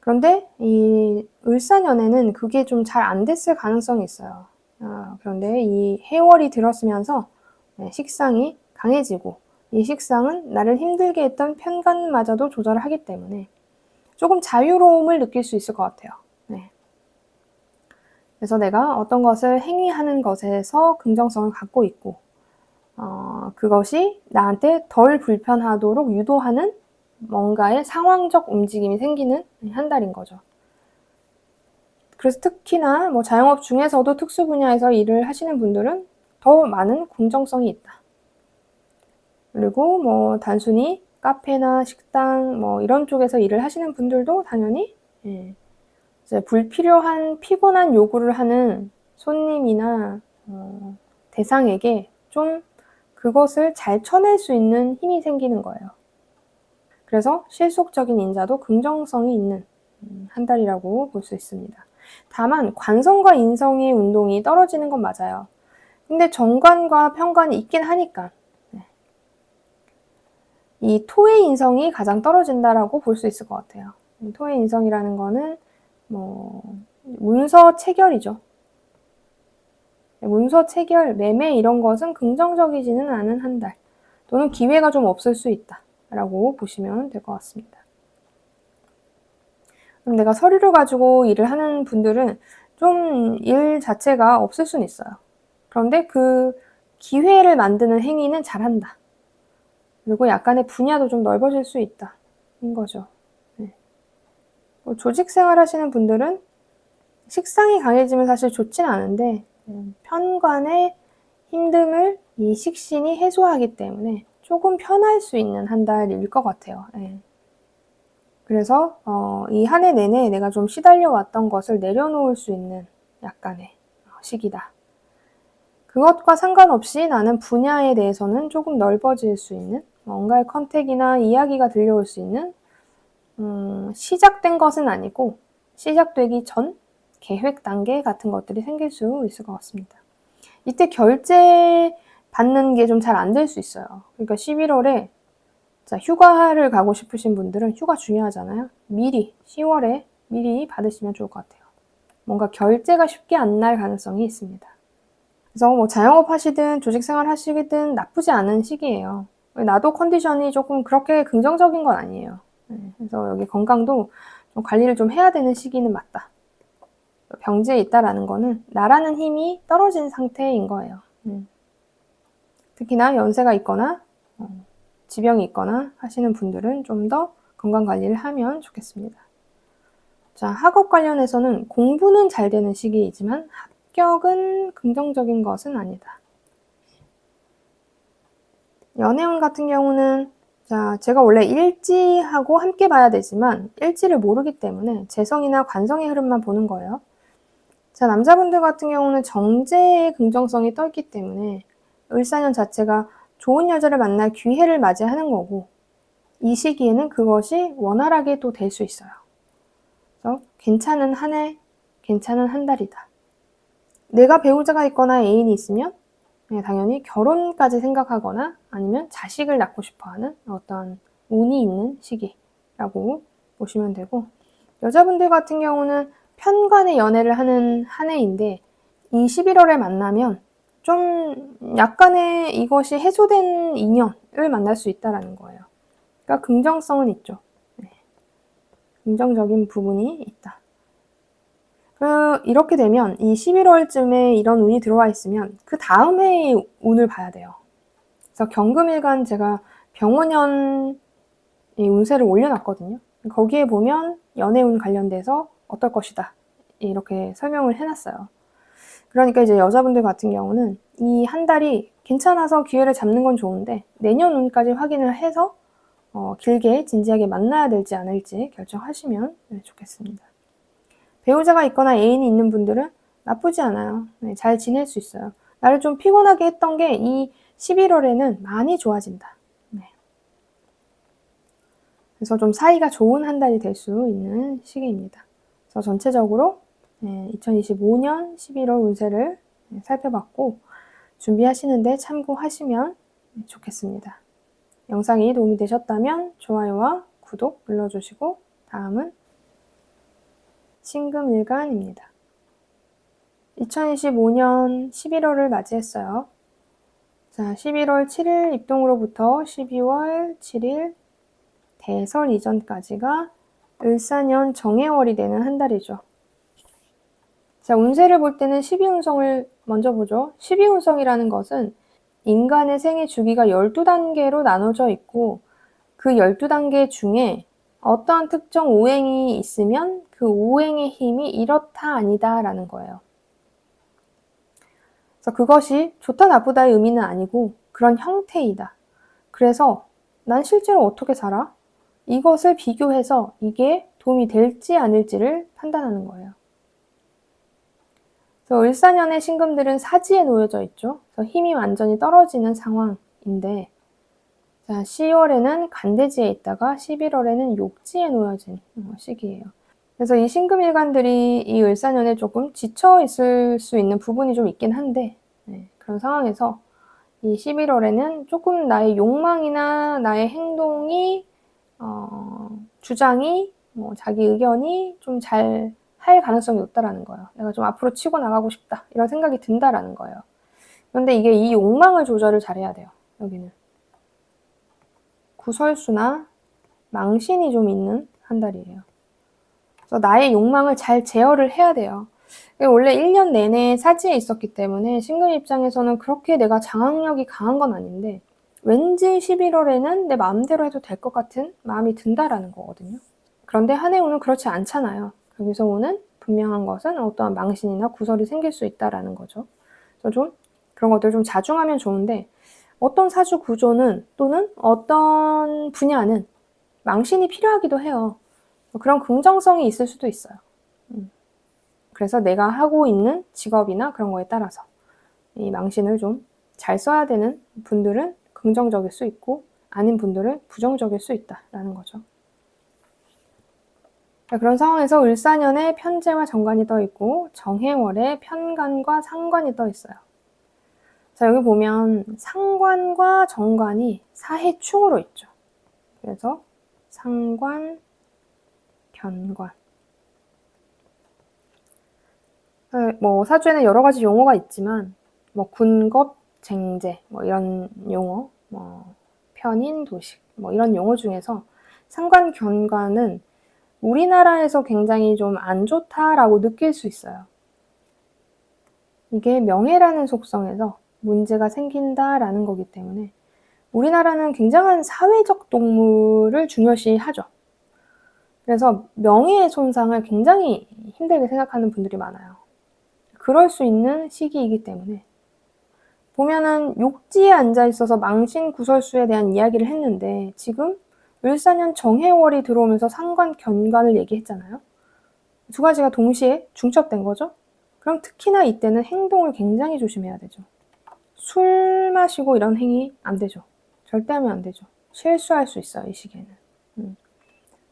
그런데 이 을사년에는 그게 좀 잘 안 됐을 가능성이 있어요. 그런데 이 해월이 들었으면서 식상이 강해지고, 이 식상은 나를 힘들게 했던 편관마저도 조절을 하기 때문에 조금 자유로움을 느낄 수 있을 것 같아요. 그래서 내가 어떤 것을 행위하는 것에서 긍정성을 갖고 있고, 그것이 나한테 덜 불편하도록 유도하는 뭔가의 상황적 움직임이 생기는 한 달인 거죠. 그래서 특히나 자영업 중에서도 특수 분야에서 일을 하시는 분들은 더 많은 긍정성이 있다. 그리고 뭐 단순히 카페나 식당 뭐 이런 쪽에서 일을 하시는 분들도 당연히 이제 불필요한 피곤한 요구를 하는 손님이나 대상에게 좀 그것을 잘 쳐낼 수 있는 힘이 생기는 거예요. 그래서 실속적인 인자도 긍정성이 있는 한 달이라고 볼 수 있습니다. 다만 관성과 인성의 운동이 떨어지는 건 맞아요. 근데 정관과 편관이 있긴 하니까 이 토의 인성이 가장 떨어진다라고 볼 수 있을 것 같아요. 토의 인성이라는 거는 뭐 문서 체결이죠. 문서 체결, 매매 이런 것은 긍정적이지는 않은 한 달, 또는 기회가 좀 없을 수 있다 라고 보시면 될 것 같습니다. 그럼 내가 서류를 가지고 일을 하는 분들은 좀 일 자체가 없을 수는 있어요. 그런데 그 기회를 만드는 행위는 잘한다. 그리고 약간의 분야도 좀 넓어질 수 있다. 인 거죠. 조직 생활 하시는 분들은 식상이 강해지면 사실 좋진 않은데 편관의 힘듦을 이 식신이 해소하기 때문에 조금 편할 수 있는 한 달일 것 같아요. 그래서 이 한 해 내내 내가 좀 시달려 왔던 것을 내려놓을 수 있는 약간의 시기다. 그것과 상관없이 나는 분야에 대해서는 조금 넓어질 수 있는 뭔가의 컨택이나 이야기가 들려올 수 있는 시작된 것은 아니고 시작되기 전 계획 단계 같은 것들이 생길 수 있을 것 같습니다. 이때 결제 받는 게 좀 잘 안 될 수 있어요. 그러니까 11월에 자, 휴가를 가고 싶으신 분들은 휴가 중요하잖아요. 미리 10월에 미리 받으시면 좋을 것 같아요. 뭔가 결제가 쉽게 안 날 가능성이 있습니다. 그래서 뭐 자영업 하시든 조직생활 하시든 나쁘지 않은 시기예요. 나도 컨디션이 조금 그렇게 긍정적인 건 아니에요. 그래서 여기 건강도 좀 관리를 좀 해야 되는 시기는 맞다. 병지에 있다라는 거는 나라는 힘이 떨어진 상태인 거예요. 특히나 연세가 있거나 지병이 있거나 하시는 분들은 좀 더 건강관리를 하면 좋겠습니다. 자, 학업 관련해서는 공부는 잘 되는 시기이지만 합격은 긍정적인 것은 아니다. 연애운 같은 경우는 자, 제가 원래 일지하고 함께 봐야 되지만 일지를 모르기 때문에 재성이나 관성의 흐름만 보는 거예요. 자, 남자분들 같은 경우는 정제의 긍정성이 떠있기 때문에 을사년 자체가 좋은 여자를 만날 기회를 맞이하는 거고 이 시기에는 그것이 원활하게 또 될 수 있어요. 그래서 괜찮은 한 해, 괜찮은 한 달이다. 내가 배우자가 있거나 애인이 있으면 당연히 결혼까지 생각하거나 아니면 자식을 낳고 싶어하는 어떤 운이 있는 시기라고 보시면 되고 여자분들 같은 경우는 편관의 연애를 하는 한 해인데 이 11월에 만나면 좀 약간의 이것이 해소된 인연을 만날 수 있다는 거예요. 그러니까 긍정성은 있죠. 긍정적인 부분이 있다. 이렇게 되면 이 11월쯤에 이런 운이 들어와 있으면 그 다음 해의 운을 봐야 돼요. 그래서 경금일간 제가 병원년 운세를 올려놨거든요. 거기에 보면 연애운 관련돼서 어떨 것이다 이렇게 설명을 해놨어요. 그러니까 이제 여자분들 같은 경우는 이 한 달이 괜찮아서 기회를 잡는 건 좋은데 내년 운까지 확인을 해서 길게 진지하게 만나야 될지 않을지 결정하시면 좋겠습니다. 배우자가 있거나 애인이 있는 분들은 나쁘지 않아요. 잘 지낼 수 있어요. 나를 좀 피곤하게 했던 게 이 11월에는 많이 좋아진다. 그래서 좀 사이가 좋은 한 달이 될 수 있는 시기입니다. 그래서 전체적으로 2025년 11월 운세를 살펴봤고 준비하시는데 참고하시면 좋겠습니다. 영상이 도움이 되셨다면 좋아요와 구독 눌러주시고 다음은 신금일간입니다. 2025년 11월을 맞이했어요. 자, 11월 7일 입동으로부터 12월 7일 대설 이전까지가 을사년 정해월이 되는 한 달이죠. 자, 운세를 볼 때는 12운성을 먼저 보죠. 12운성이라는 것은 인간의 생애 주기가 12단계로 나눠져 있고 그 12단계 중에 어떠한 특정 오행이 있으면 그 오행의 힘이 이렇다 아니다 라는 거예요. 그래서 그것이 좋다 나쁘다의 의미는 아니고 그런 형태이다. 그래서 난 실제로 어떻게 살아? 이것을 비교해서 이게 도움이 될지 아닐지를 판단하는 거예요. 그래서 을사년의 신금들은 사지에 놓여져 있죠. 그래서 힘이 완전히 떨어지는 상황인데, 자, 10월에는 간대지에 있다가 11월에는 욕지에 놓여진 시기예요. 그래서 이 신금일간들이 이 을사년에 조금 지쳐 있을 수 있는 부분이 좀 있긴 한데, 그런 상황에서 이 11월에는 조금 나의 욕망이나 나의 행동이, 주장이, 자기 의견이 좀 잘 할 가능성이 높다라는 거예요. 내가 좀 앞으로 치고 나가고 싶다, 이런 생각이 든다라는 거예요. 그런데 이게 이 욕망을 조절을 잘해야 돼요. 여기는 구설수나 망신이 좀 있는 한 달이에요. 그래서 나의 욕망을 잘 제어를 해야 돼요. 원래 1년 내내 사지에 있었기 때문에 신금 입장에서는 그렇게 내가 장악력이 강한 건 아닌데, 왠지 11월에는 내 마음대로 해도 될 것 같은 마음이 든다라는 거거든요. 그런데 한 해 운은 그렇지 않잖아요. 여기서 오는 분명한 것은 어떠한 망신이나 구설이 생길 수 있다라는 거죠. 그래서 좀 그런 것들 좀 자중하면 좋은데, 어떤 사주 구조는 또는 어떤 분야는 망신이 필요하기도 해요. 그런 긍정성이 있을 수도 있어요. 그래서 내가 하고 있는 직업이나 그런 거에 따라서 이 망신을 좀 잘 써야 되는 분들은 긍정적일 수 있고, 아닌 분들은 부정적일 수 있다라는 거죠. 그런 상황에서 을사년에 편재와 정관이 떠 있고 정해월에 편관과 상관이 떠 있어요. 자, 여기 보면 상관과 정관이 사해충으로 있죠. 그래서 상관, 견관. 사주에는 여러 가지 용어가 있지만, 군겁, 쟁제, 이런 용어, 편인, 도식, 이런 용어 중에서 상관, 견관은 우리나라에서 굉장히 좀 안 좋다라고 느낄 수 있어요. 이게 명예라는 속성에서 문제가 생긴다라는 거기 때문에 우리나라는 굉장한 사회적 동물을 중요시하죠. 그래서 명예의 손상을 굉장히 힘들게 생각하는 분들이 많아요. 그럴 수 있는 시기이기 때문에, 보면은 욕지에 앉아 있어서 망신 구설수에 대한 이야기를 했는데, 지금 을사년 정해월이 들어오면서 상관 견관을 얘기했잖아요. 두 가지가 동시에 중첩된 거죠. 그럼 특히나 이때는 행동을 굉장히 조심해야 되죠. 술 마시고 이런 행위 안 되죠. 절대 하면 안 되죠. 실수할 수 있어요, 이 시기에는.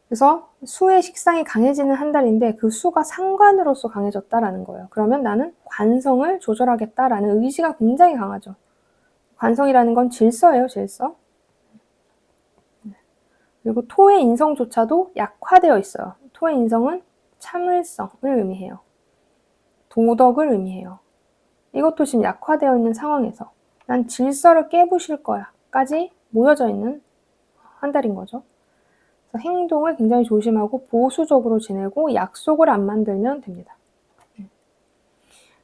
그래서 수의 식상이 강해지는 한 달인데, 그 수가 상관으로서 강해졌다라는 거예요. 그러면 나는 관성을 조절하겠다라는 의지가 굉장히 강하죠. 관성이라는 건 질서예요, 질서. 그리고 토의 인성조차도 약화되어 있어요. 토의 인성은 참을성을 의미해요. 도덕을 의미해요. 이것도 지금 약화되어 있는 상황에서 난 질서를 깨부실 거야 까지 모여져 있는 한 달인 거죠. 그래서 행동을 굉장히 조심하고 보수적으로 지내고 약속을 안 만들면 됩니다.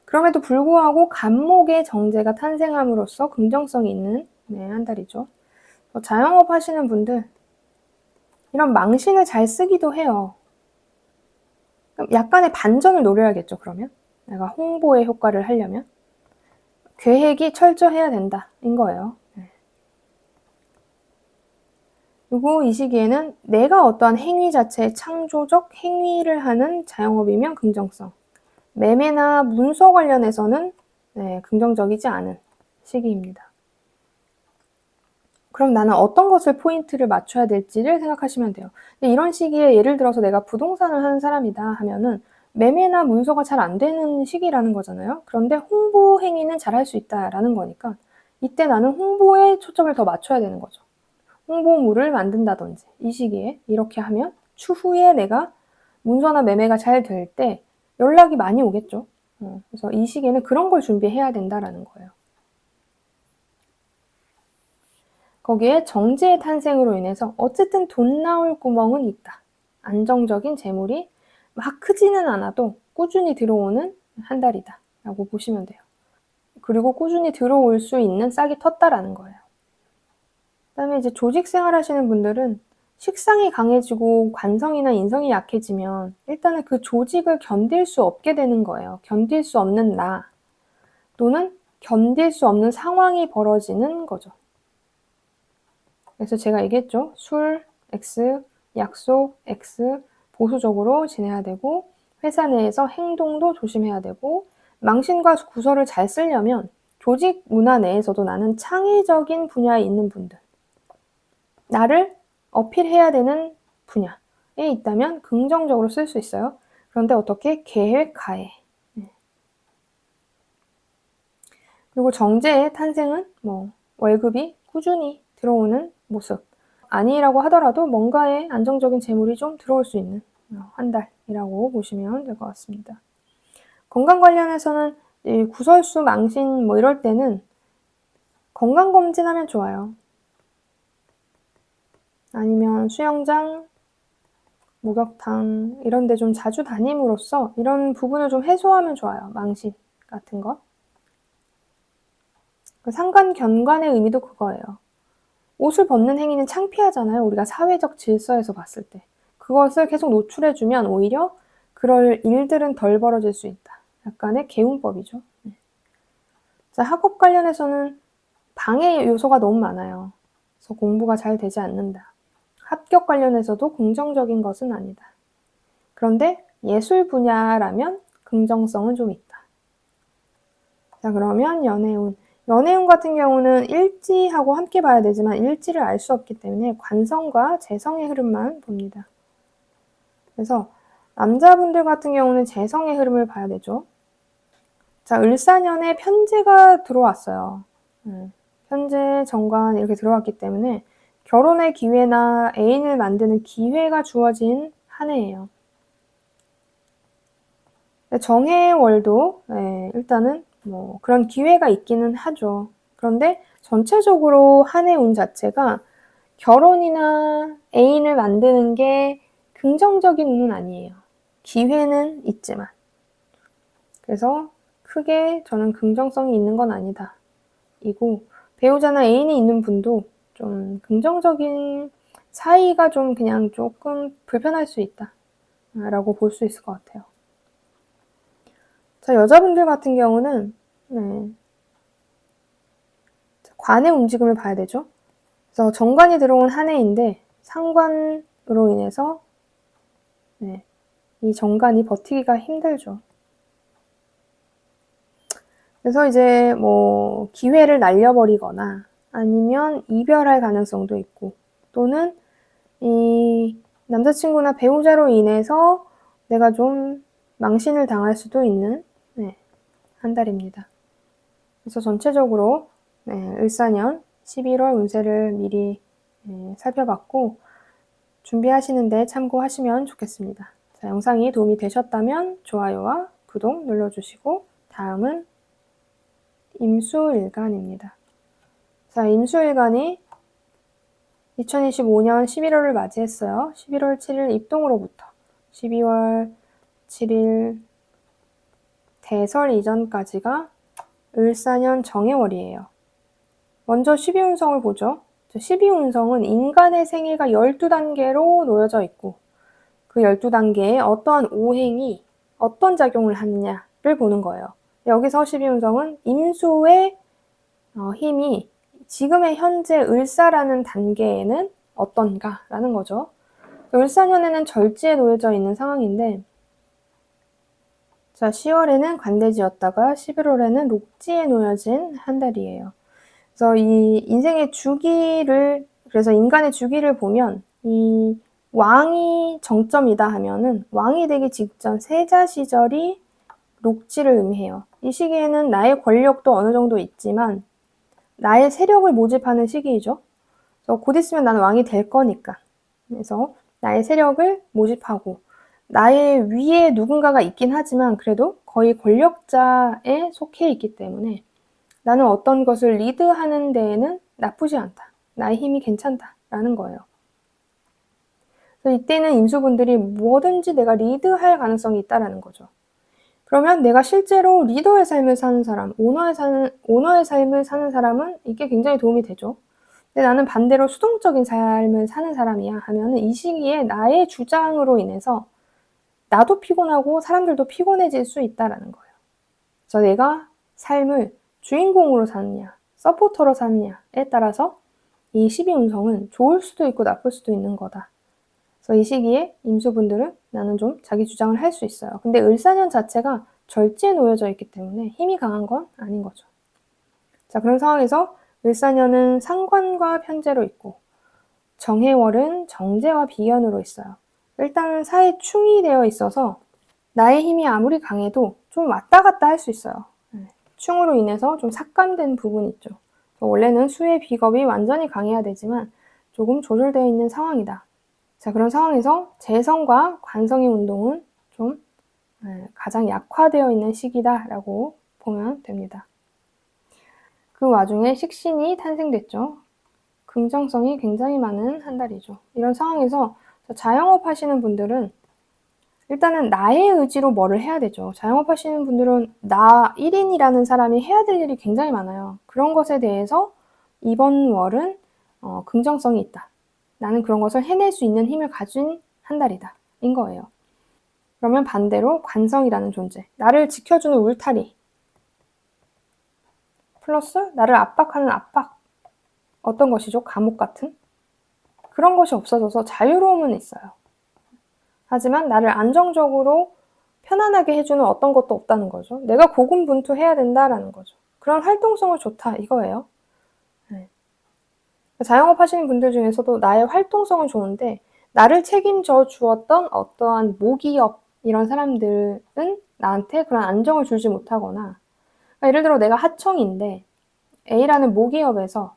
그럼에도 불구하고 간목의 정제가 탄생함으로써 긍정성이 있는 한 달이죠. 자영업 하시는 분들, 이런 망신을 잘 쓰기도 해요. 약간의 반전을 노려야겠죠, 그러면. 내가 홍보의 효과를 하려면. 계획이 철저해야 된다인 거예요. 그리고 이 시기에는 내가 어떠한 행위 자체의 창조적 행위를 하는 자영업이면 긍정성, 매매나 문서 관련해서는 긍정적이지 않은 시기입니다. 그럼 나는 어떤 것을 포인트를 맞춰야 될지를 생각하시면 돼요. 이런 시기에 예를 들어서 내가 부동산을 하는 사람이다 하면은 매매나 문서가 잘 안 되는 시기라는 거잖아요. 그런데 홍보 행위는 잘 할 수 있다라는 거니까 이때 나는 홍보에 초점을 더 맞춰야 되는 거죠. 홍보물을 만든다든지 이 시기에 이렇게 하면 추후에 내가 문서나 매매가 잘 될 때 연락이 많이 오겠죠. 그래서 이 시기에는 그런 걸 준비해야 된다라는 거예요. 거기에 정제의 탄생으로 인해서 어쨌든 돈 나올 구멍은 있다. 안정적인 재물이 막 크지는 않아도 꾸준히 들어오는 한 달이다 라고 보시면 돼요. 그리고 꾸준히 들어올 수 있는 싹이 텄다라는 거예요. 그다음에 이제 조직 생활 하시는 분들은 식상이 강해지고 관성이나 인성이 약해지면 일단은 그 조직을 견딜 수 없게 되는 거예요. 견딜 수 없는 나 또는 견딜 수 없는 상황이 벌어지는 거죠. 그래서 제가 얘기했죠. 술, X, 약속, X, 보수적으로 지내야 되고 회사 내에서 행동도 조심해야 되고 망신과 구설을 잘 쓰려면 조직 문화 내에서도 나는 창의적인 분야에 있는 분들, 나를 어필해야 되는 분야에 있다면 긍정적으로 쓸 수 있어요. 그런데 어떻게? 계획하에. 그리고 정제의 탄생은 월급이 꾸준히 들어오는 모습. 아니라고 하더라도 뭔가의 안정적인 재물이 좀 들어올 수 있는 한 달이라고 보시면 될 것 같습니다. 건강 관련해서는 이 구설수, 망신 이럴 때는 건강검진하면 좋아요. 아니면 수영장, 목욕탕 이런 데 좀 자주 다님으로써 이런 부분을 좀 해소하면 좋아요. 망신 같은 거. 상관견관의 의미도 그거예요. 옷을 벗는 행위는 창피하잖아요. 우리가 사회적 질서에서 봤을 때. 그것을 계속 노출해주면 오히려 그럴 일들은 덜 벌어질 수 있다. 약간의 계운법이죠. 자, 학업 관련해서는 방해 요소가 너무 많아요. 그래서 공부가 잘 되지 않는다. 합격 관련해서도 긍정적인 것은 아니다. 그런데 예술 분야라면 긍정성은 좀 있다. 자, 그러면 연애운. 연애운 같은 경우는 일지하고 함께 봐야 되지만 일지를 알 수 없기 때문에 관성과 재성의 흐름만 봅니다. 그래서 남자분들 같은 경우는 재성의 흐름을 봐야 되죠. 자, 을사년에 편제가 들어왔어요. 편제, 정관 이렇게 들어왔기 때문에 결혼의 기회나 애인을 만드는 기회가 주어진 한 해예요. 정해월도 일단은 그런 기회가 있기는 하죠. 그런데 전체적으로 한 해 운 자체가 결혼이나 애인을 만드는 게 긍정적인 운은 아니에요. 기회는 있지만. 그래서 크게 저는 긍정성이 있는 건 아니다. 이고 배우자나 애인이 있는 분도 좀 긍정적인 사이가 좀 그냥 조금 불편할 수 있다. 라고 볼 수 있을 것 같아요. 자, 여자분들 같은 경우는 관의 움직임을 봐야 되죠. 그래서 정관이 들어온 한 해인데 상관으로 인해서 이 정관이 버티기가 힘들죠. 그래서 이제 기회를 날려버리거나 아니면 이별할 가능성도 있고 또는 이 남자친구나 배우자로 인해서 내가 좀 망신을 당할 수도 있는 한 달입니다. 그래서 전체적으로 을사년 11월 운세를 미리 살펴봤고 준비하시는데 참고하시면 좋겠습니다. 자, 영상이 도움이 되셨다면 좋아요와 구독 눌러주시고 다음은 임수일간입니다. 자, 임수일간이 2025년 11월을 맞이했어요. 11월 7일 입동으로부터 12월 7일 대설 이전까지가 을사년 정해월이에요. 먼저 12운성을 보죠. 12운성은 인간의 생애가 12단계로 놓여져 있고 그 12단계에 어떠한 오행이 어떤 작용을 하느냐를 보는 거예요. 여기서 12운성은 임수의 힘이 지금의 현재 을사라는 단계에는 어떤가라는 거죠. 을사년에는 절지에 놓여져 있는 상황인데 자, 10월에는 관대지였다가 11월에는 록지에 놓여진 한 달이에요. 그래서 이 인생의 주기를 그래서 인간의 주기를 보면 이 왕이 정점이다 하면은 왕이 되기 직전 세자 시절이 록지를 의미해요. 이 시기에는 나의 권력도 어느 정도 있지만 나의 세력을 모집하는 시기이죠. 그래서 곧 있으면 나는 왕이 될 거니까. 그래서 나의 세력을 모집하고 나의 위에 누군가가 있긴 하지만 그래도 거의 권력자에 속해 있기 때문에 나는 어떤 것을 리드하는 데에는 나쁘지 않다. 나의 힘이 괜찮다라는 거예요. 그래서 이때는 임수분들이 뭐든지 내가 리드할 가능성이 있다라는 거죠. 그러면 내가 실제로 리더의 삶을 사는 사람, 오너의 삶을 사는 사람은 이게 굉장히 도움이 되죠. 근데 나는 반대로 수동적인 삶을 사는 사람이야 하면은 이 시기에 나의 주장으로 인해서 나도 피곤하고 사람들도 피곤해질 수 있다라는 거예요. 그래서 내가 삶을 주인공으로 사느냐, 서포터로 사느냐에 따라서 이 12운성은 좋을 수도 있고 나쁠 수도 있는 거다. 그래서 이 시기에 임수분들은 나는 좀 자기 주장을 할 수 있어요. 근데 을사년 자체가 절지에 놓여져 있기 때문에 힘이 강한 건 아닌 거죠. 자, 그런 상황에서 을사년은 상관과 편재로 있고 정해월은 정제와 비견으로 있어요. 일단 사에 충이 되어 있어서 나의 힘이 아무리 강해도 좀 왔다 갔다 할 수 있어요. 충으로 인해서 좀 삭감된 부분이 있죠. 원래는 수의 비겁이 완전히 강해야 되지만 조금 조절되어 있는 상황이다. 자, 그런 상황에서 재성과 관성의 운동은 좀 가장 약화되어 있는 시기다라고 보면 됩니다. 그 와중에 식신이 탄생됐죠. 긍정성이 굉장히 많은 한 달이죠. 이런 상황에서 자영업 하시는 분들은 일단은 나의 의지로 뭐를 해야 되죠. 자영업 하시는 분들은 나 1인이라는 사람이 해야 될 일이 굉장히 많아요. 그런 것에 대해서 이번 월은 긍정성이 있다. 나는 그런 것을 해낼 수 있는 힘을 가진 한 달이다. 인 거예요. 그러면 반대로 관성이라는 존재, 나를 지켜주는 울타리 플러스 나를 압박하는 압박, 어떤 것이죠? 감옥 같은? 그런 것이 없어져서 자유로움은 있어요. 하지만 나를 안정적으로 편안하게 해주는 어떤 것도 없다는 거죠. 내가 고군분투해야 된다라는 거죠. 그런 활동성을 좋다 이거예요. 네. 자영업 하시는 분들 중에서도 나의 활동성은 좋은데 나를 책임져 주었던 어떠한 모기업 이런 사람들은 나한테 그런 안정을 주지 못하거나, 그러니까 예를 들어 내가 하청인데 A라는 모기업에서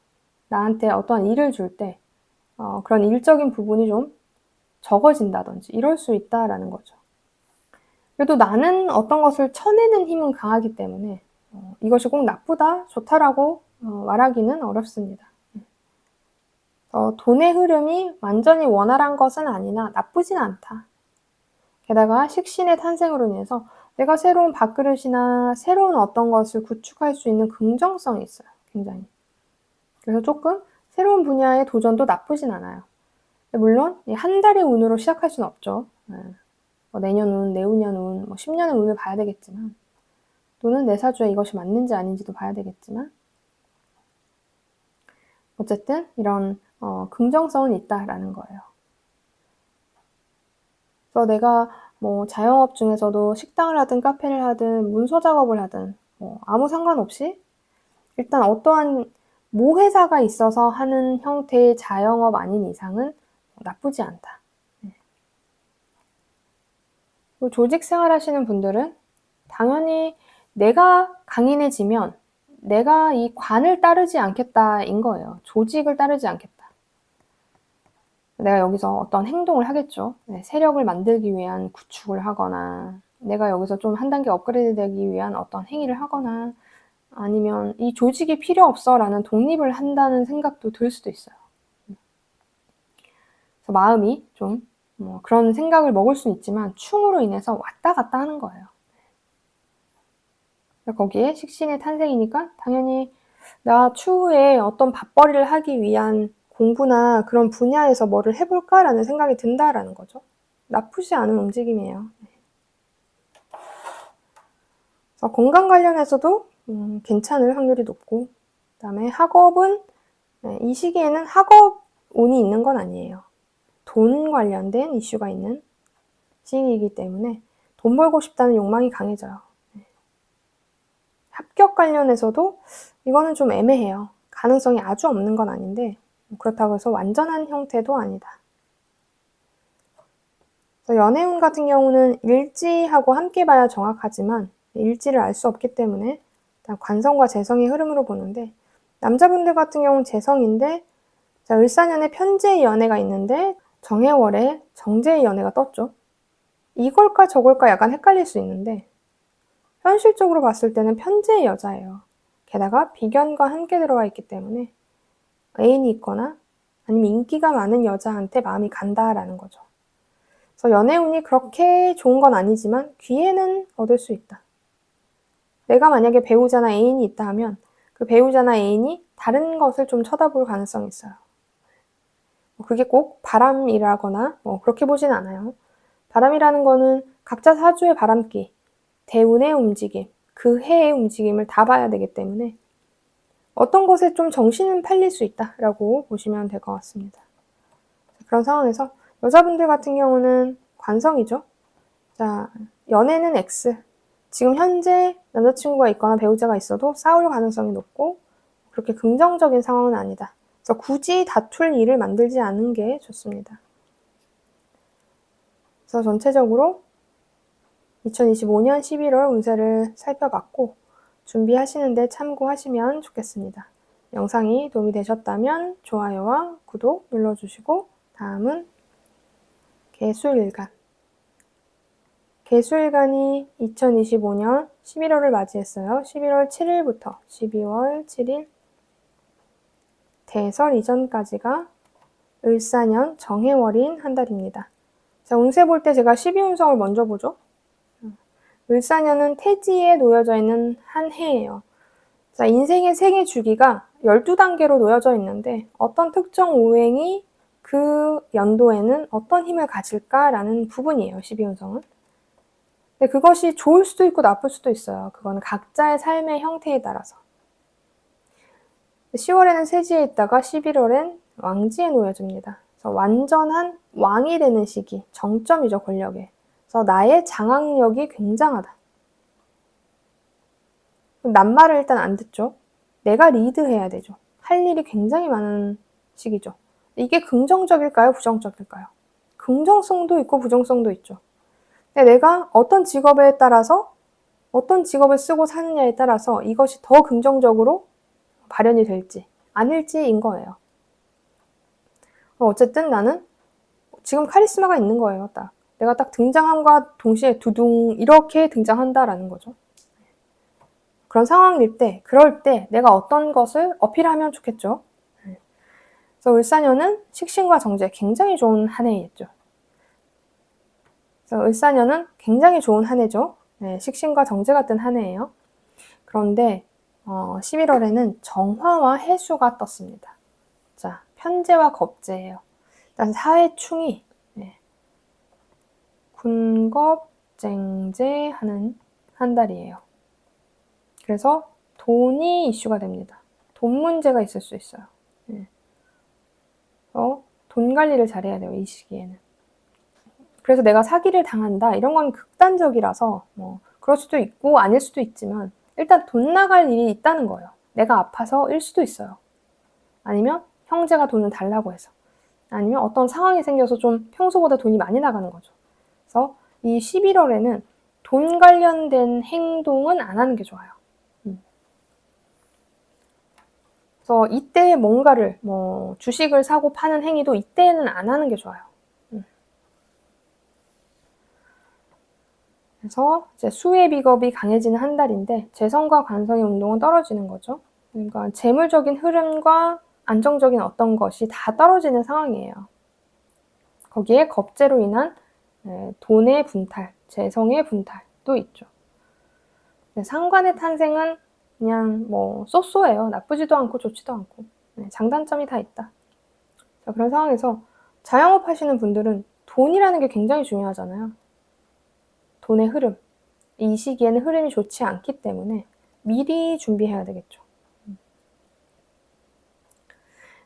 나한테 어떠한 일을 줄 때 그런 일적인 부분이 좀 적어진다든지 이럴 수 있다라는 거죠. 그래도 나는 어떤 것을 쳐내는 힘은 강하기 때문에 이것이 꼭 나쁘다, 좋다라고 말하기는 어렵습니다. 돈의 흐름이 완전히 원활한 것은 아니나 나쁘진 않다. 게다가 식신의 탄생으로 인해서 내가 새로운 밥그릇이나 새로운 어떤 것을 구축할 수 있는 긍정성이 있어요. 굉장히. 그래서 조금 새로운 분야의 도전도 나쁘진 않아요. 물론 한 달의 운으로 시작할 수는 없죠. 내년 운, 내후년 운, 10년의 운을 봐야 되겠지만, 또는 내 사주에 이것이 맞는지 아닌지도 봐야 되겠지만, 어쨌든 이런 긍정성은 있다라는 거예요. 그래서 내가 자영업 중에서도 식당을 하든 카페를 하든 문서 작업을 하든 아무 상관없이 일단 어떠한 모회사가 있어서 하는 형태의 자영업 아닌 이상은 나쁘지 않다. 조직 생활 하시는 분들은 당연히 내가 강인해지면 내가 이 관을 따르지 않겠다인 거예요. 조직을 따르지 않겠다. 내가 여기서 어떤 행동을 하겠죠. 세력을 만들기 위한 구축을 하거나, 내가 여기서 좀 한 단계 업그레이드 되기 위한 어떤 행위를 하거나, 아니면 이 조직이 필요 없어 라는 독립을 한다는 생각도 들 수도 있어요. 그래서 마음이 좀 그런 생각을 먹을 수는 있지만 충으로 인해서 왔다 갔다 하는 거예요. 거기에 식신의 탄생이니까 당연히 나 추후에 어떤 밥벌이를 하기 위한 공부나 그런 분야에서 뭐를 해볼까라는 생각이 든다라는 거죠. 나쁘지 않은 움직임이에요. 그래서 건강 관련해서도 괜찮을 확률이 높고, 그 다음에 학업은 이 시기에는 학업 운이 있는 건 아니에요. 돈 관련된 이슈가 있는 시기이기 때문에 돈 벌고 싶다는 욕망이 강해져요. 합격 관련해서도 이거는 좀 애매해요. 가능성이 아주 없는 건 아닌데 그렇다고 해서 완전한 형태도 아니다. 연애운 같은 경우는 일지하고 함께 봐야 정확하지만 일지를 알 수 없기 때문에 일단 관성과 재성의 흐름으로 보는데, 남자분들 같은 경우는 재성인데 을사년에 편재의 연애가 있는데 정해월에 정제의 연애가 떴죠. 이걸까 저걸까 약간 헷갈릴 수 있는데 현실적으로 봤을 때는 편재의 여자예요. 게다가 비견과 함께 들어와 있기 때문에 애인이 있거나 아니면 인기가 많은 여자한테 마음이 간다라는 거죠. 그래서 연애운이 그렇게 좋은 건 아니지만 기회는 얻을 수 있다. 내가 만약에 배우자나 애인이 있다 하면 그 배우자나 애인이 다른 것을 좀 쳐다볼 가능성이 있어요. 그게 꼭 바람이라거나 그렇게 보진 않아요. 바람이라는 거는 각자 사주의 바람기, 대운의 움직임, 그 해의 움직임을 다 봐야 되기 때문에 어떤 것에 좀 정신은 팔릴 수 있다라고 보시면 될 것 같습니다. 그런 상황에서 여자분들 같은 경우는 관성이죠. 자, 연애는 X. 지금 현재 남자친구가 있거나 배우자가 있어도 싸울 가능성이 높고 그렇게 긍정적인 상황은 아니다. 그래서 굳이 다툴 일을 만들지 않는 게 좋습니다. 그래서 전체적으로 2025년 11월 운세를 살펴봤고 준비하시는데 참고하시면 좋겠습니다. 영상이 도움이 되셨다면 좋아요와 구독 눌러주시고 다음은 개수일간. 개수일간이 2025년 11월을 맞이했어요. 11월 7일부터 12월 7일 대설 이전까지가 을사년 정해월인 한 달입니다. 자, 운세 볼 때 제가 12운성을 먼저 보죠. 을사년은 태지에 놓여져 있는 한 해예요. 자, 인생의 생애 주기가 12단계로 놓여져 있는데 어떤 특정 오행이 그 연도에는 어떤 힘을 가질까라는 부분이에요. 12운성은. 근데 그것이 좋을 수도 있고 나쁠 수도 있어요. 그거는 각자의 삶의 형태에 따라서. 10월에는 세지에 있다가 11월엔 왕지에 놓여집니다. 그래서 완전한 왕이 되는 시기, 정점이죠, 권력에. 그래서 나의 장악력이 굉장하다. 낱말을 일단 안 듣죠. 내가 리드해야 되죠. 할 일이 굉장히 많은 시기죠. 이게 긍정적일까요? 부정적일까요? 긍정성도 있고 부정성도 있죠. 근데 내가 어떤 직업에 따라서 어떤 직업을 쓰고 사느냐에 따라서 이것이 더 긍정적으로 발현이 될지 아닐지인 거예요. 어쨌든 나는 지금 카리스마가 있는 거예요. 딱 내가 딱 등장함과 동시에 두둥 이렇게 등장한다라는 거죠. 그런 상황일 때, 그럴 때 내가 어떤 것을 어필하면 좋겠죠. 그래서 을사년은 식신과 정제 굉장히 좋은 한 해였죠. 그래서 을사년은 굉장히 좋은 한 해죠. 네, 식신과 정제 같은 한 해예요. 그런데 11월에는 정화와 해수가 떴습니다. 자, 편재와 겁재예요. 일단 사회충이 군겁쟁제하는 한 달이에요. 그래서 돈이 이슈가 됩니다. 돈 문제가 있을 수 있어요. 돈 관리를 잘해야 돼요, 이 시기에는. 그래서 내가 사기를 당한다 이런 건 극단적이라서 그럴 수도 있고 아닐 수도 있지만 일단 돈 나갈 일이 있다는 거예요. 내가 아파서일 수도 있어요. 아니면 형제가 돈을 달라고 해서, 아니면 어떤 상황이 생겨서 좀 평소보다 돈이 많이 나가는 거죠. 그래서 이 11월에는 돈 관련된 행동은 안 하는 게 좋아요. 그래서 이때 뭔가를 주식을 사고 파는 행위도 이때는 안 하는 게 좋아요. 그래서 이제 수의 비겁이 강해지는 한 달인데 재성과 관성의 운동은 떨어지는 거죠. 그러니까 재물적인 흐름과 안정적인 어떤 것이 다 떨어지는 상황이에요. 거기에 겁재로 인한 돈의 분탈, 재성의 분탈도 있죠. 상관의 탄생은 그냥 쏘쏘해요. 나쁘지도 않고 좋지도 않고 장단점이 다 있다. 자, 그런 상황에서 자영업 하시는 분들은 돈이라는 게 굉장히 중요하잖아요. 돈의 흐름. 이 시기에는 흐름이 좋지 않기 때문에 미리 준비해야 되겠죠.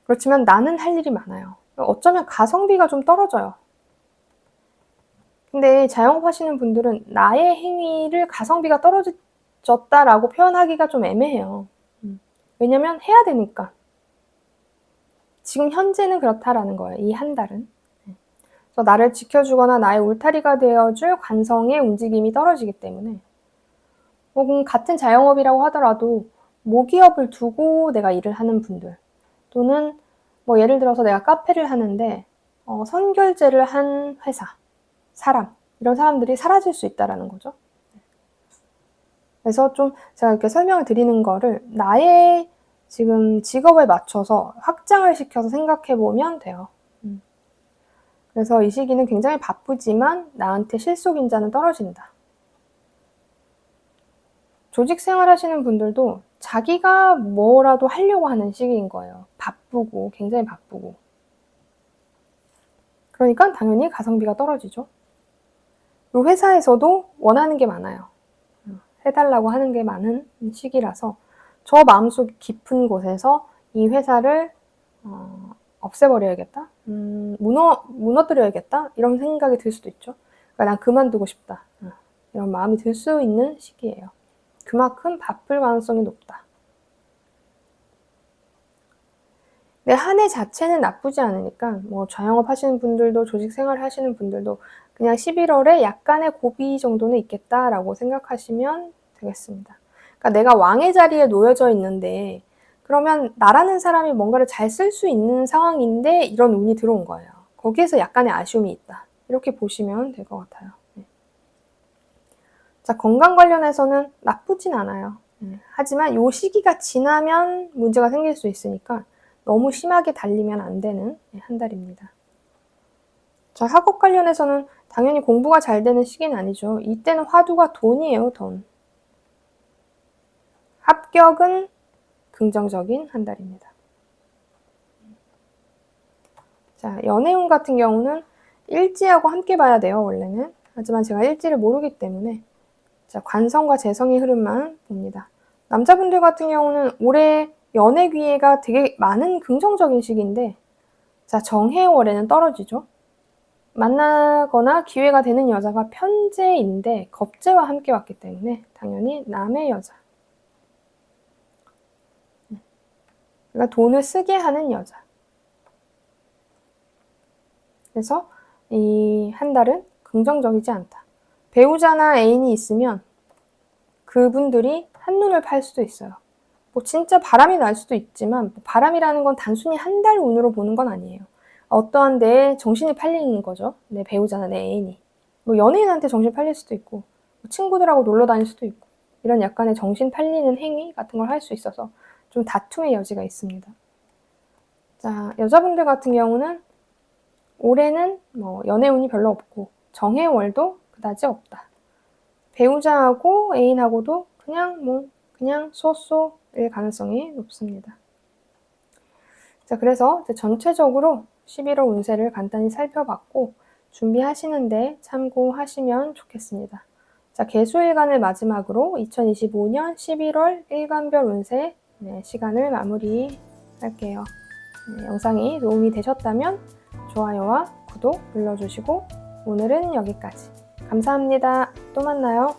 그렇지만 나는 할 일이 많아요. 어쩌면 가성비가 좀 떨어져요. 근데 자영업 하시는 분들은 나의 행위를 가성비가 떨어졌다라고 표현하기가 좀 애매해요. 왜냐면 해야 되니까. 지금 현재는 그렇다라는 거예요. 이 한 달은. 그래서 나를 지켜주거나 나의 울타리가 되어줄 관성의 움직임이 떨어지기 때문에 혹은 같은 자영업이라고 하더라도 모기업을 두고 내가 일을 하는 분들, 또는 예를 들어서 내가 카페를 하는데 선결제를 한 회사, 사람, 이런 사람들이 사라질 수 있다는 거죠. 그래서 좀 제가 이렇게 설명을 드리는 거를 나의 지금 직업에 맞춰서 확장을 시켜서 생각해 보면 돼요. 그래서 이 시기는 굉장히 바쁘지만 나한테 실속인자는 떨어진다. 조직 생활 하시는 분들도 자기가 뭐라도 하려고 하는 시기인 거예요. 바쁘고, 굉장히 바쁘고. 그러니까 당연히 가성비가 떨어지죠. 이 회사에서도 원하는 게 많아요. 해달라고 하는 게 많은 시기라서 저 마음속 깊은 곳에서 이 회사를 없애버려야겠다, 무너뜨려야겠다 이런 생각이 들 수도 있죠. 그러니까 난 그만두고 싶다, 이런 마음이 들 수 있는 시기예요. 그만큼 바쁠 가능성이 높다. 근데 한 해 자체는 나쁘지 않으니까 뭐 자영업 하시는 분들도 조직 생활 하시는 분들도 그냥 11월에 약간의 고비 정도는 있겠다라고 생각하시면 되겠습니다. 그러니까 내가 왕의 자리에 놓여져 있는데 그러면 나라는 사람이 뭔가를 잘 쓸 수 있는 상황인데 이런 운이 들어온 거예요. 거기에서 약간의 아쉬움이 있다. 이렇게 보시면 될 것 같아요. 자, 건강 관련해서는 나쁘진 않아요. 하지만 이 시기가 지나면 문제가 생길 수 있으니까 너무 심하게 달리면 안 되는 한 달입니다. 자, 학업 관련해서는 당연히 공부가 잘 되는 시기는 아니죠. 이때는 화두가 돈이에요, 돈. 합격은 긍정적인 한 달입니다. 자, 연애운 같은 경우는 일지하고 함께 봐야 돼요, 원래는. 하지만 제가 일지를 모르기 때문에 자, 관성과 재성의 흐름만 봅니다. 남자분들 같은 경우는 올해 연애 기회가 되게 많은 긍정적인 시기인데 자, 정해월에는 떨어지죠. 만나거나 기회가 되는 여자가 편재인데 겁재와 함께 왔기 때문에 당연히 남의 여자. 그러니까 돈을 쓰게 하는 여자. 그래서 이 한 달은 긍정적이지 않다. 배우자나 애인이 있으면 그분들이 한눈을 팔 수도 있어요. 뭐 진짜 바람이 날 수도 있지만 바람이라는 건 단순히 한 달 운으로 보는 건 아니에요. 어떠한 데에 정신이 팔리는 거죠. 내 배우자나 내 애인이. 뭐 연예인한테 정신 팔릴 수도 있고 친구들하고 놀러 다닐 수도 있고 이런 약간의 정신 팔리는 행위 같은 걸 할 수 있어서 좀 다툼의 여지가 있습니다. 자, 여자분들 같은 경우는 올해는 뭐 연애운이 별로 없고 정해월도 그다지 없다. 배우자하고 애인하고도 그냥 쏘쏘일 가능성이 높습니다. 자, 그래서 전체적으로 11월 운세를 간단히 살펴봤고 준비하시는데 참고하시면 좋겠습니다. 자, 개수일간을 마지막으로 2025년 11월 일간별 운세 시간을 마무리할게요. 영상이 도움이 되셨다면 좋아요와 구독 눌러주시고 오늘은 여기까지. 감사합니다. 또 만나요.